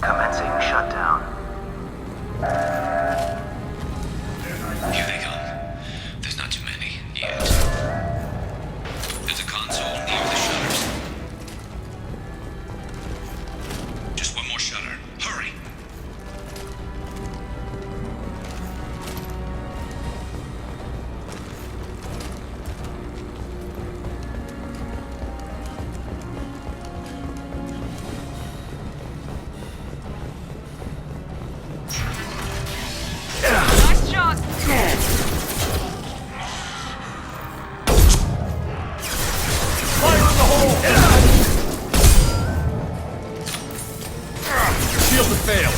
Commencing shutdown. Here they come. There's not too many yet. There's a console near the shutters. Just 1 more shutter. Hurry! Nice shot! Fire in the hole! Shield to fail.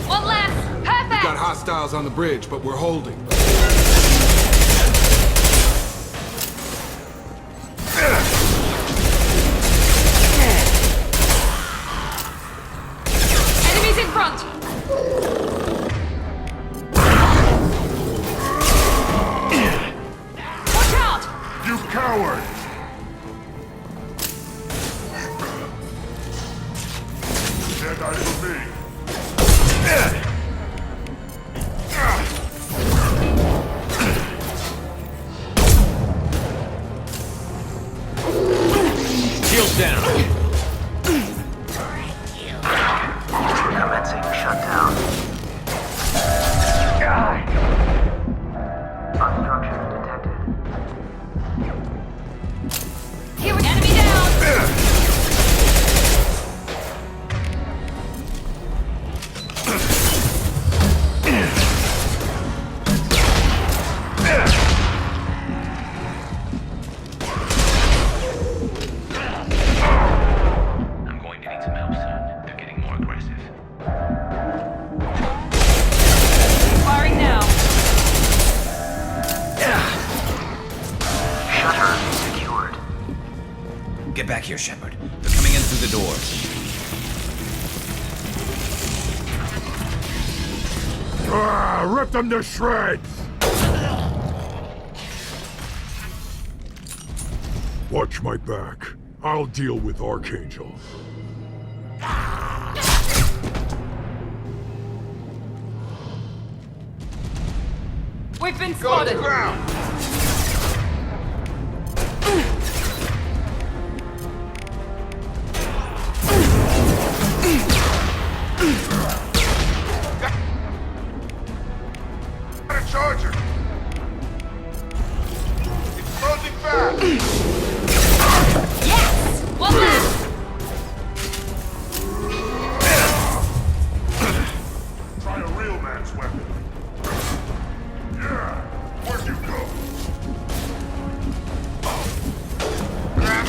One last! Perfect! Got hostiles on the bridge, but we're holding. Enemies in front! Watch out! You coward! Can't die for me. Shields down. Commencing shutdown. Obstruction detected. Here, enemy down! I'm going to need some help soon. They're getting more aggressive. Firing now. Shutter secured. Get back here, Shepard. They're coming in through the doors. Rip them to shreds! Watch my back. I'll deal with Archangel. We've been spotted! Got a charger! It's closing fast! Yes! One left! Try a real man's weapon. Yeah, where'd you go? Grab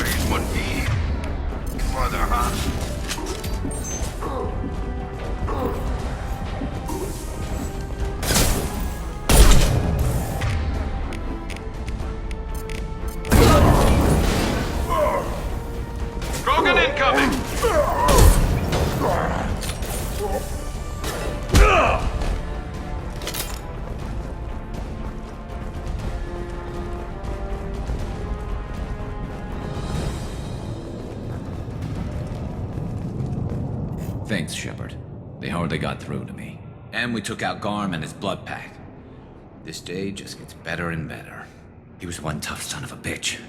Thanks, Shepard. They hardly got through to me. And we took out Garm and his blood pack. This day just gets better and better. He was one tough son of a bitch.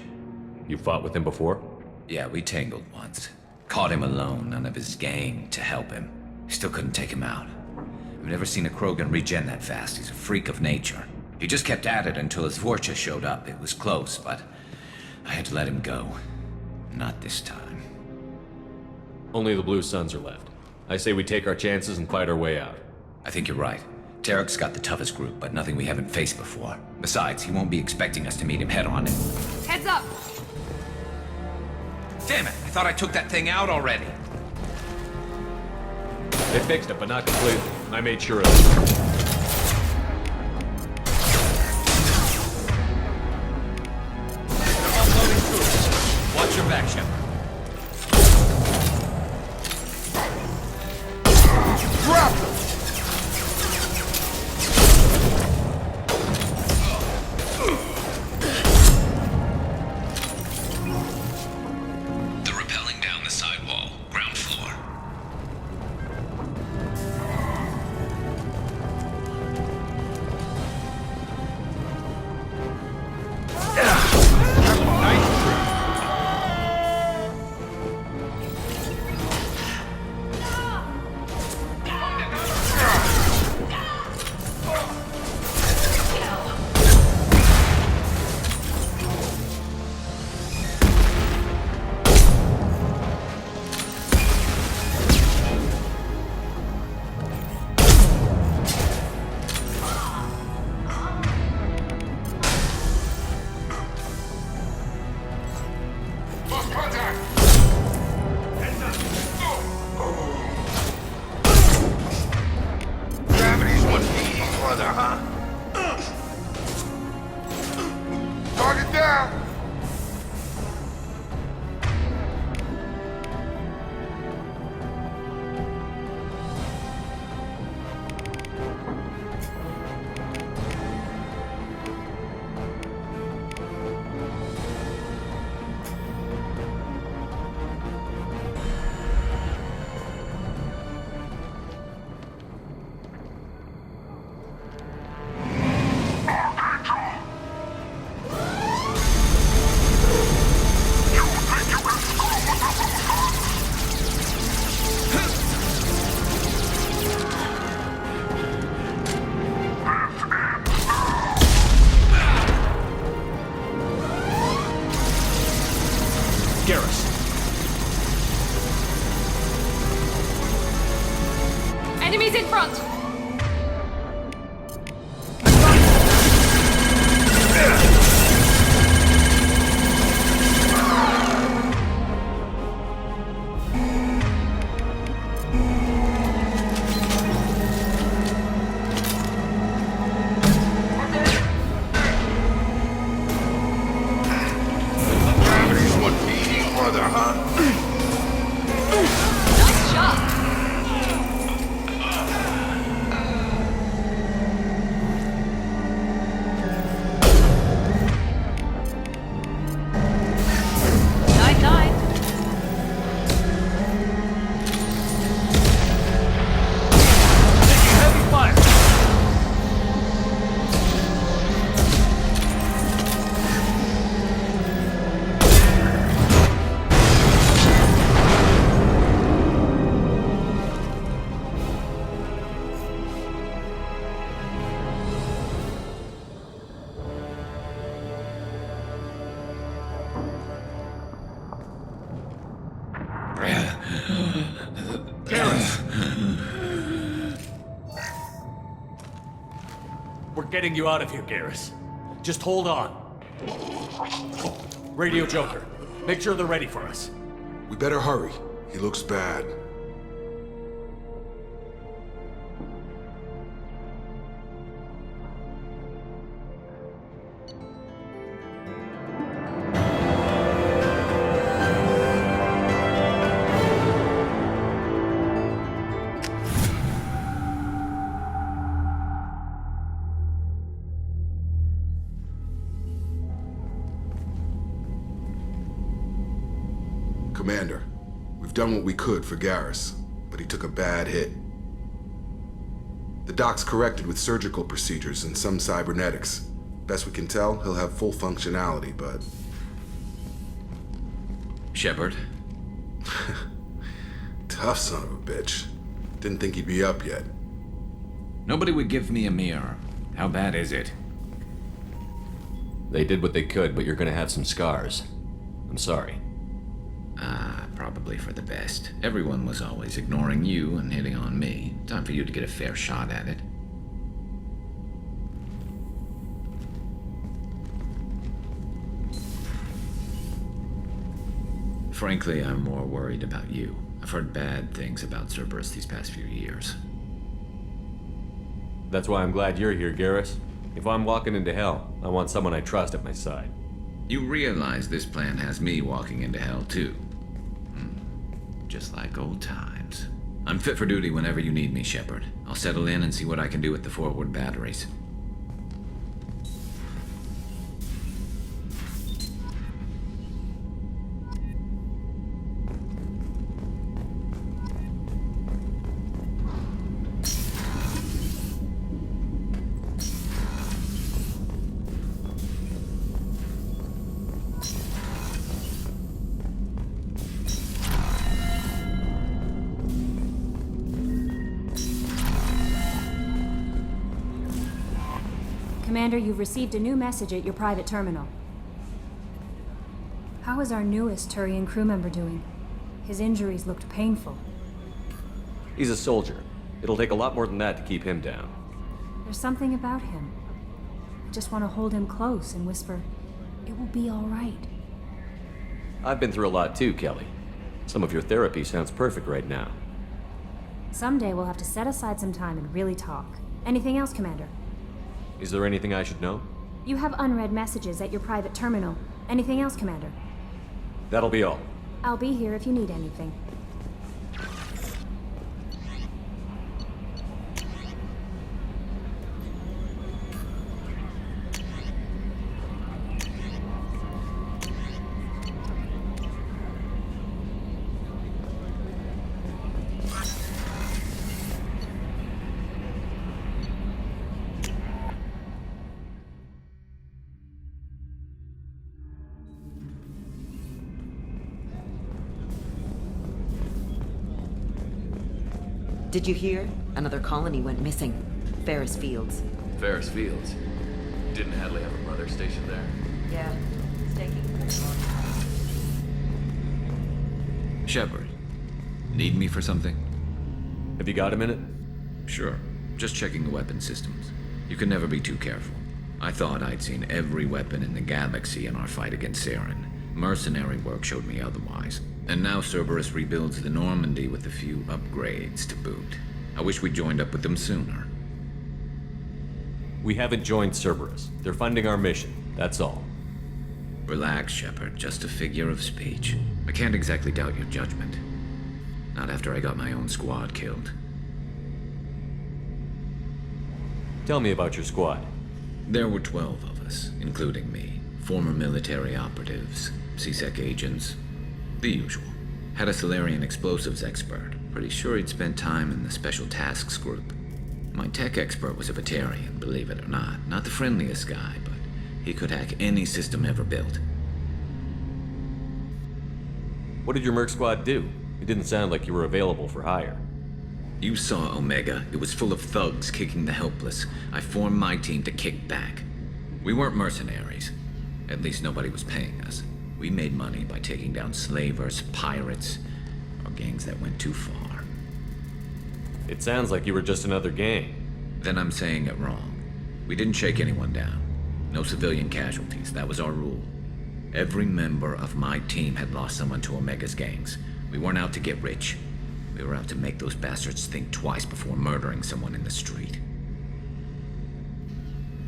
You fought with him before? Yeah, we tangled once. Caught him alone, none of his gang to help him. Still couldn't take him out. I've never seen a Krogan regen that fast. He's a freak of nature. He just kept at it until his Vorcha showed up. It was close, but I had to let him go. Not this time. Only the Blue Suns are left. I say we take our chances and fight our way out. I think you're right. Tarek's got the toughest group, but nothing we haven't faced before. Besides, he won't be expecting us to meet him head-on. Heads up! Damn it! I thought I took that thing out already. They fixed it, but not completely. I made sure of it. Watch your back, Shepard. Drop him! They're rappelling down the sidewall, ground floor. Gravity's what feeds brother, huh? Target down! Enemies in front! Gravity's what feeds brother, huh? Nice shot! We're getting you out of here, Garrus. Just hold on. Radio Joker, make sure they're ready for us. We better hurry. He looks bad. Commander, we've done what we could for Garrus, but but he took a bad hit. The doc's corrected with surgical procedures and some cybernetics. Best we can tell, he'll have full functionality, but... Shepard? Tough son of a bitch. Didn't think he'd be up yet. Nobody would give me a mirror. How bad is it? They did what they could, but you're gonna have some scars. I'm sorry. Probably for the best. Everyone was always ignoring you and hitting on me. Time for you to get a fair shot at it. Frankly, I'm more worried about you. I've heard bad things about Cerberus these past few years. That's why I'm glad you're here, Garrus. If I'm walking into hell, I want someone I trust at my side. You realize this plan has me walking into hell, too. Just like old times. I'm fit for duty whenever you need me, Shepard. I'll settle in and see what I can do with the forward batteries. Commander, you've received a new message at your private terminal. How is our newest Turian crew member doing? His injuries looked painful. He's a soldier. It'll take a lot more than that to keep him down. There's something about him. I just want to hold him close and whisper, "It will be all right." I've been through a lot too, Kelly. Some of your therapy sounds perfect right now. Someday we'll have to set aside some time and really talk. Anything else, Commander? Is there anything I should know? You have unread messages at your private terminal. Anything else, Commander? That'll be all. I'll be here if you need anything. Did you hear? Another colony went missing. Ferris Fields. Ferris Fields? Didn't Hadley have a brother stationed there? Yeah. Shepard, need me for something? Have you got a minute? Sure. Just checking the weapon systems. You can never be too careful. I thought I'd seen every weapon in the galaxy in our fight against Saren. Mercenary work showed me otherwise. And now Cerberus rebuilds the Normandy with a few upgrades to boot. I wish we'd joined up with them sooner. We haven't joined Cerberus. They're funding our mission, that's all. Relax, Shepard. Just a figure of speech. I can't exactly doubt your judgment. Not after I got my own squad killed. Tell me about your squad. There were 12 of us, including me. Former military operatives, CSEC agents, the usual. Had a Solarian explosives expert. Pretty sure he'd spent time in the Special Tasks Group. My tech expert was a Batarian, believe it or not. Not the friendliest guy, but he could hack any system ever built. What did your Merc squad do? It didn't sound like you were available for hire. You saw Omega. It was full of thugs kicking the helpless. I formed my team to kick back. We weren't mercenaries. At least nobody was paying us. We made money by taking down slavers, pirates, or gangs that went too far. It sounds like you were just another gang. Then I'm saying it wrong. We didn't shake anyone down. No civilian casualties. That was our rule. Every member of my team had lost someone to Omega's gangs. We weren't out to get rich. We were out to make those bastards think twice before murdering someone in the street.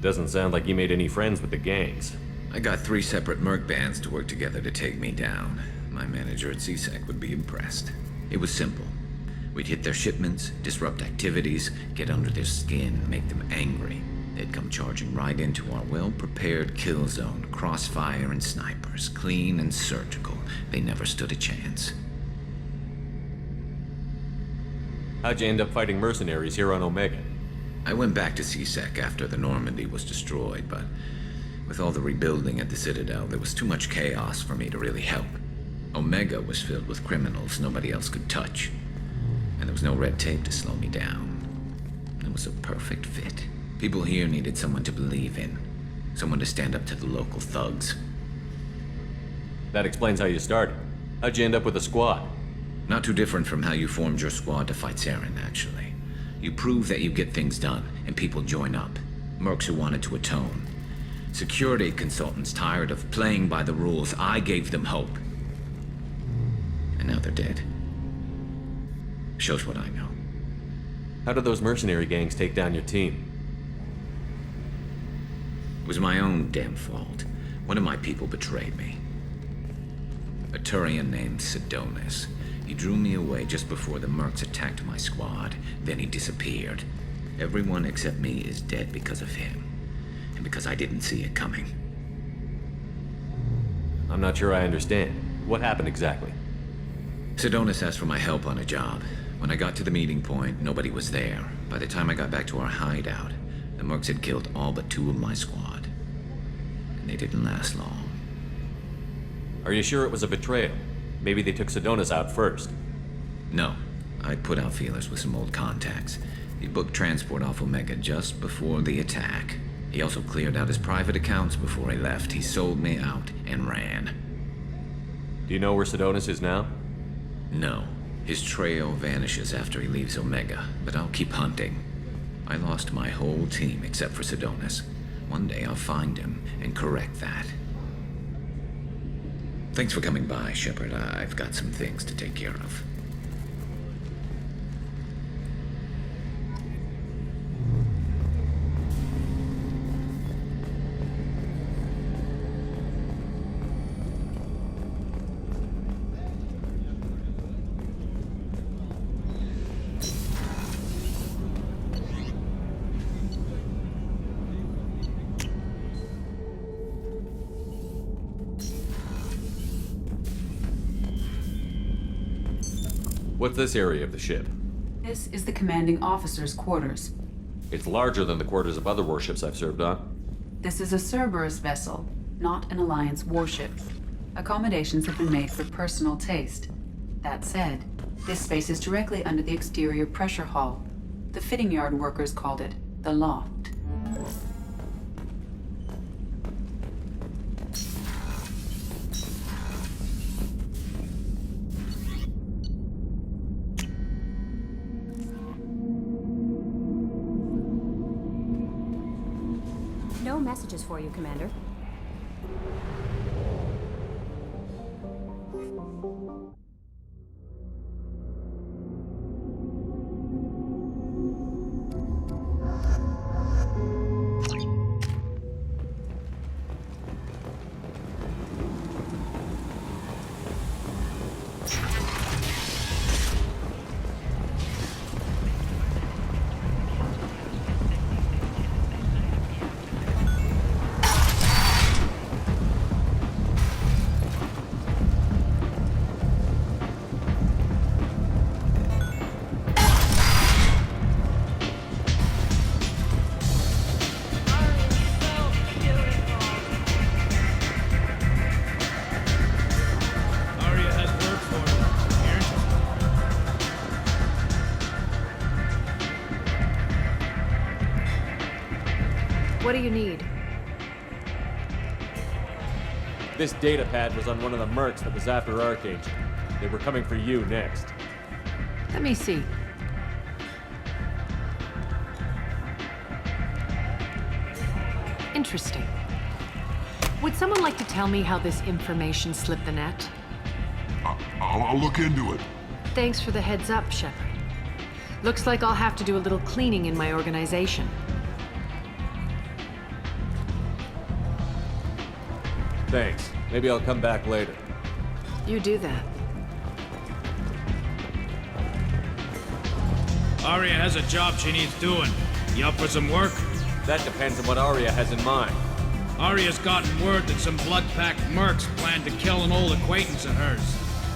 Doesn't sound like you made any friends with the gangs. I got 3 separate merc bands to work together to take me down. My manager at CSEC would be impressed. It was simple. We'd hit their shipments, disrupt activities, get under their skin, make them angry. They'd come charging right into our well-prepared kill zone, crossfire and snipers, clean and surgical. They never stood a chance. How'd you end up fighting mercenaries here on Omega? I went back to C-Sec after the Normandy was destroyed, but with all the rebuilding at the Citadel, there was too much chaos for me to really help. Omega was filled with criminals nobody else could touch, and there was no red tape to slow me down. It was a perfect fit. People here needed someone to believe in, someone to stand up to the local thugs. That explains how you started. How'd you end up with a squad? Not too different from how you formed your squad to fight Saren, actually. You prove that you get things done, and people join up. Mercs who wanted to atone. Security consultants tired of playing by the rules. I gave them hope. And now they're dead. Shows what I know. How did those mercenary gangs take down your team? It was my own damn fault. One of my people betrayed me. A Turian named Sidonis. He drew me away just before the mercs attacked my squad. Then he disappeared. Everyone except me is dead because of him. And because I didn't see it coming. I'm not sure I understand. What happened exactly? Sidonis asked for my help on a job. When I got to the meeting point, nobody was there. By the time I got back to our hideout, the mercs had killed all but 2 of my squad. And they didn't last long. Are you sure it was a betrayal? Maybe they took Sidonis out first. No. I put out feelers with some old contacts. He booked transport off Omega just before the attack. He also cleared out his private accounts before he left. He sold me out and ran. Do you know where Sidonis is now? No. His trail vanishes after he leaves Omega, but I'll keep hunting. I lost my whole team except for Sidonis. One day I'll find him and correct that. Thanks for coming by, Shepard. I've got some things to take care of. What's this area of the ship? This is the commanding officer's quarters. It's larger than the quarters of other warships I've served on. This is a Cerberus vessel, not an Alliance warship. Accommodations have been made for personal taste. That said, this space is directly under the exterior pressure hull. The fitting yard workers called it the loft. No messages for you, Commander. What do you need? This data pad was on one of the mercs that was after Archangel. They were coming for you next. Let me see. Interesting. Would someone like to tell me how this information slipped the net? I'll look into it. Thanks for the heads up, Shepard. Looks like I'll have to do a little cleaning in my organization. Thanks. Maybe I'll come back later. You do that. Aria has a job she needs doing. You up for some work? That depends on what Aria has in mind. Aria's gotten word that some blood-packed mercs plan to kill an old acquaintance of hers.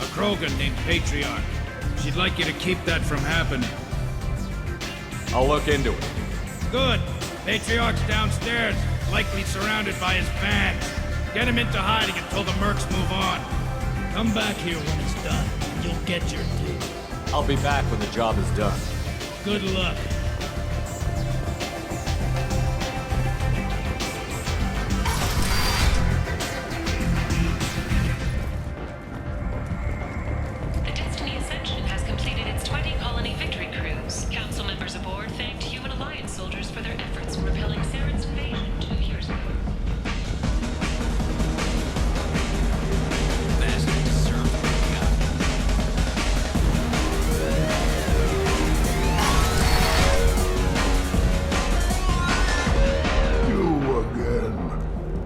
A Krogan named Patriarch. She'd like you to keep that from happening. I'll look into it. Good. Patriarch's downstairs, likely surrounded by his fans. Get him into hiding until the mercs move on. Come back here when it's done. You'll get your due. I'll be back when the job is done. Good luck. The Destiny Ascension has completed its 20-colony victory cruise. Council members aboard thanked Human Alliance soldiers for their efforts in repelling Saren's invasion 2 years ago.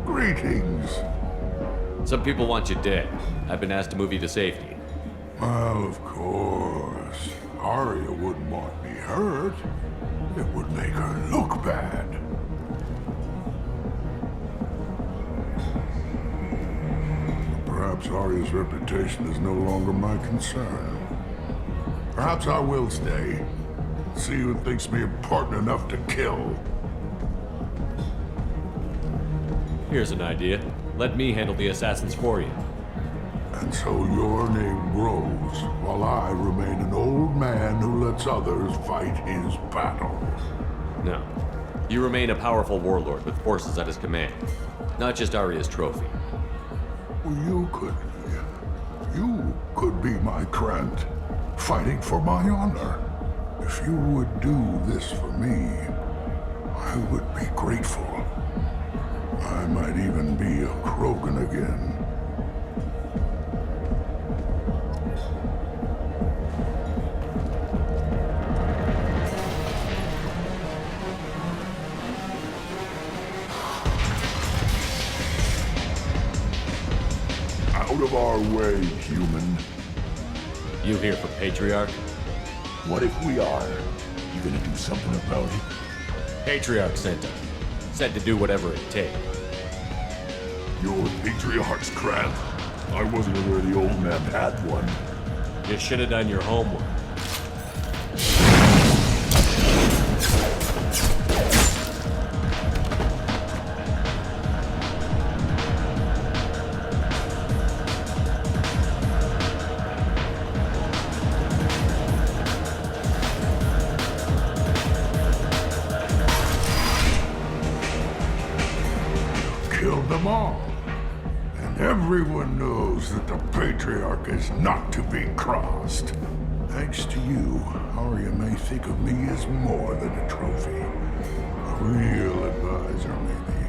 Greetings. Some people want you dead. I've been asked to move you to safety. Well, of course. Aria wouldn't want me hurt. It would make her look bad. Perhaps Aria's reputation is no longer my concern. Perhaps I will stay. See who thinks me important enough to kill. Here's an idea. Let me handle the assassins for you. And so your name grows, while I remain an old man who lets others fight his battle. No. You remain a powerful warlord with forces at his command. Not just Aria's trophy. Well, you could be my Krant, fighting for my honor. If you would do this for me, I would be grateful. I might even be a Krogan again. Out of our way, human. You here for Patriarch? What if we are? You gonna do something about it? Patriarch sent us. Said to do whatever it takes. You're Patriarch's Krant. I wasn't aware the old man had one. You should have done your homework. Killed them all. And everyone knows that the Patriarch is not to be crossed. Thanks to you, Aria may think of me as more than a trophy. A real advisor, maybe.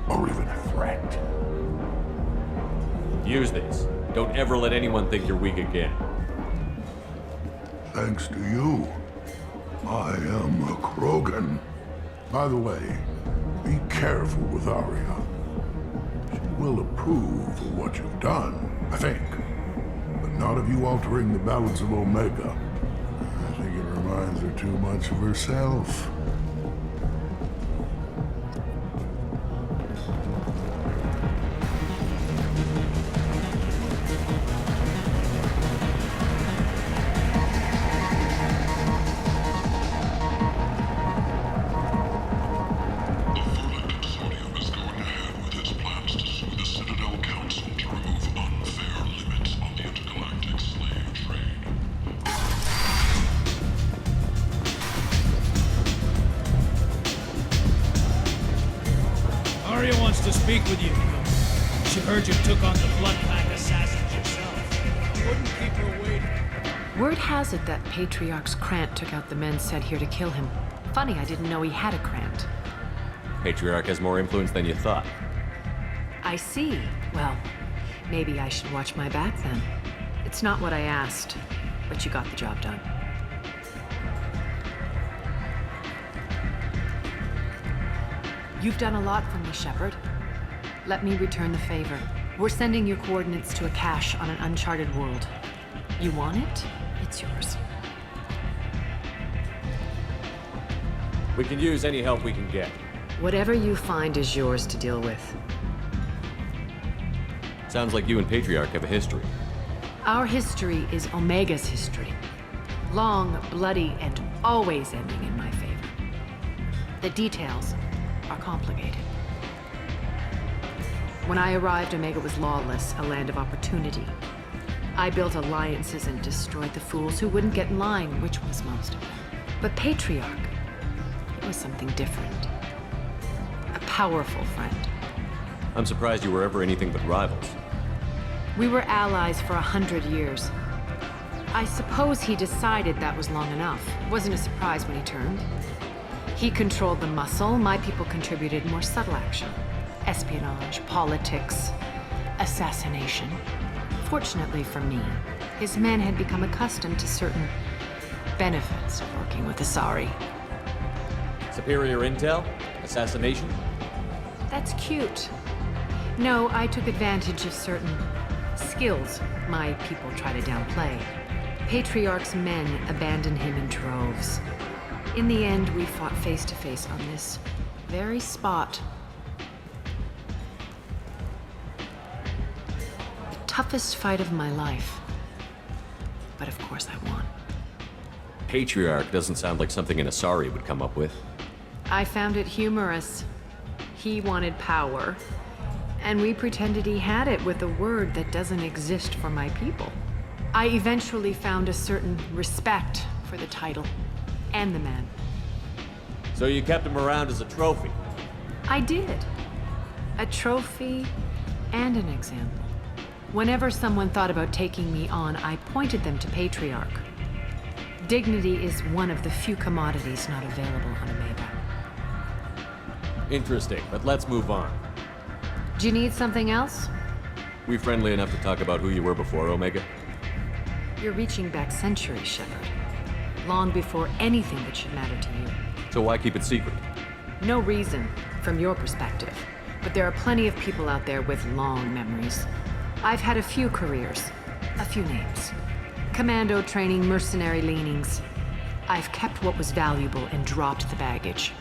Or even a threat. Use this. Don't ever let anyone think you're weak again. Thanks to you, I am a Krogan. By the way, be careful with Aria. She will approve of what you've done, I think. But not of you altering the balance of Omega. I think it reminds her too much of herself. Aria wants to speak with you. She heard you took on the Blood Pack assassins yourself. You wouldn't keep her waiting. Word has it that Patriarch's Krant took out the men sent here to kill him. Funny, I didn't know he had a Krant. Patriarch has more influence than you thought. I see. Well, maybe I should watch my back then. It's not what I asked, but you got the job done. You've done a lot for me, Shepard. Let me return the favor. We're sending your coordinates to a cache on an uncharted world. You want it? It's yours. We can use any help we can get. Whatever you find is yours to deal with. Sounds like you and Patriarch have a history. Our history is Omega's history. Long, bloody, and always ending in my favor. The details are complicated. When I arrived, Omega was lawless, a land of opportunity. I built alliances and destroyed the fools who wouldn't get in line, which was most of them. But Patriarch, it was something different. A powerful friend. I'm surprised you were ever anything but rivals. We were allies for 100 years. I suppose he decided that was long enough. It wasn't a surprise when he turned. He controlled the muscle, my people contributed more subtle action. Espionage, politics, assassination. Fortunately for me, his men had become accustomed to certain benefits of working with Asari. Superior intel? Assassination? That's cute. No, I took advantage of certain skills my people try to downplay. Patriarch's men abandoned him in droves. In the end, we fought face to face on this very spot. The toughest fight of my life. But of course I won. Patriarch doesn't sound like something an Asari would come up with. I found it humorous. He wanted power, and we pretended he had it with a word that doesn't exist for my people. I eventually found a certain respect for the title and the man. So you kept him around as a trophy? I did. A trophy and an example. Whenever someone thought about taking me on, I pointed them to Patriarch. Dignity is one of the few commodities not available on Omega. Interesting, but let's move on. Do you need something else? We friendly enough to talk about who you were before Omega? You're reaching back centuries, Shepard. Long before anything that should matter to you. So why keep it secret? No reason, from your perspective. But there are plenty of people out there with long memories. I've had a few careers, a few names. Commando training, mercenary leanings. I've kept what was valuable and dropped the baggage.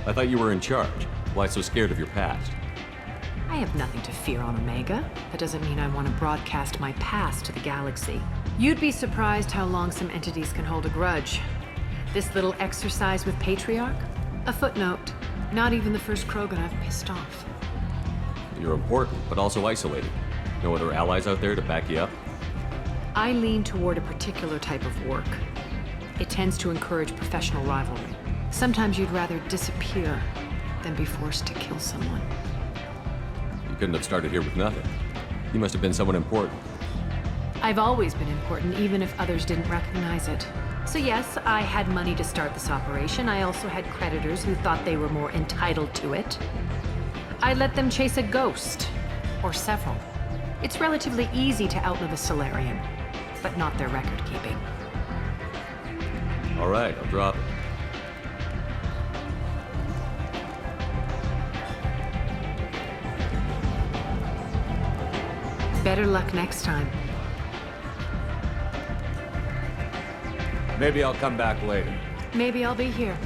I thought you were in charge. Why so scared of your past? I have nothing to fear on Omega. That doesn't mean I want to broadcast my past to the galaxy. You'd be surprised how long some entities can hold a grudge. This little exercise with Patriarch? A footnote. Not even the first Krogan I've pissed off. You're important, but also isolated. No other allies out there to back you up? I lean toward a particular type of work. It tends to encourage professional rivalry. Sometimes you'd rather disappear than be forced to kill someone. You couldn't have started here with nothing. You must have been someone important. I've always been important, even if others didn't recognize it. So yes, I had money to start this operation. I also had creditors who thought they were more entitled to it. I let them chase a ghost, or several. It's relatively easy to outlive a Solarian, but not their record-keeping. All right, I'll drop it. Better luck next time. Maybe I'll come back later. Maybe I'll be here.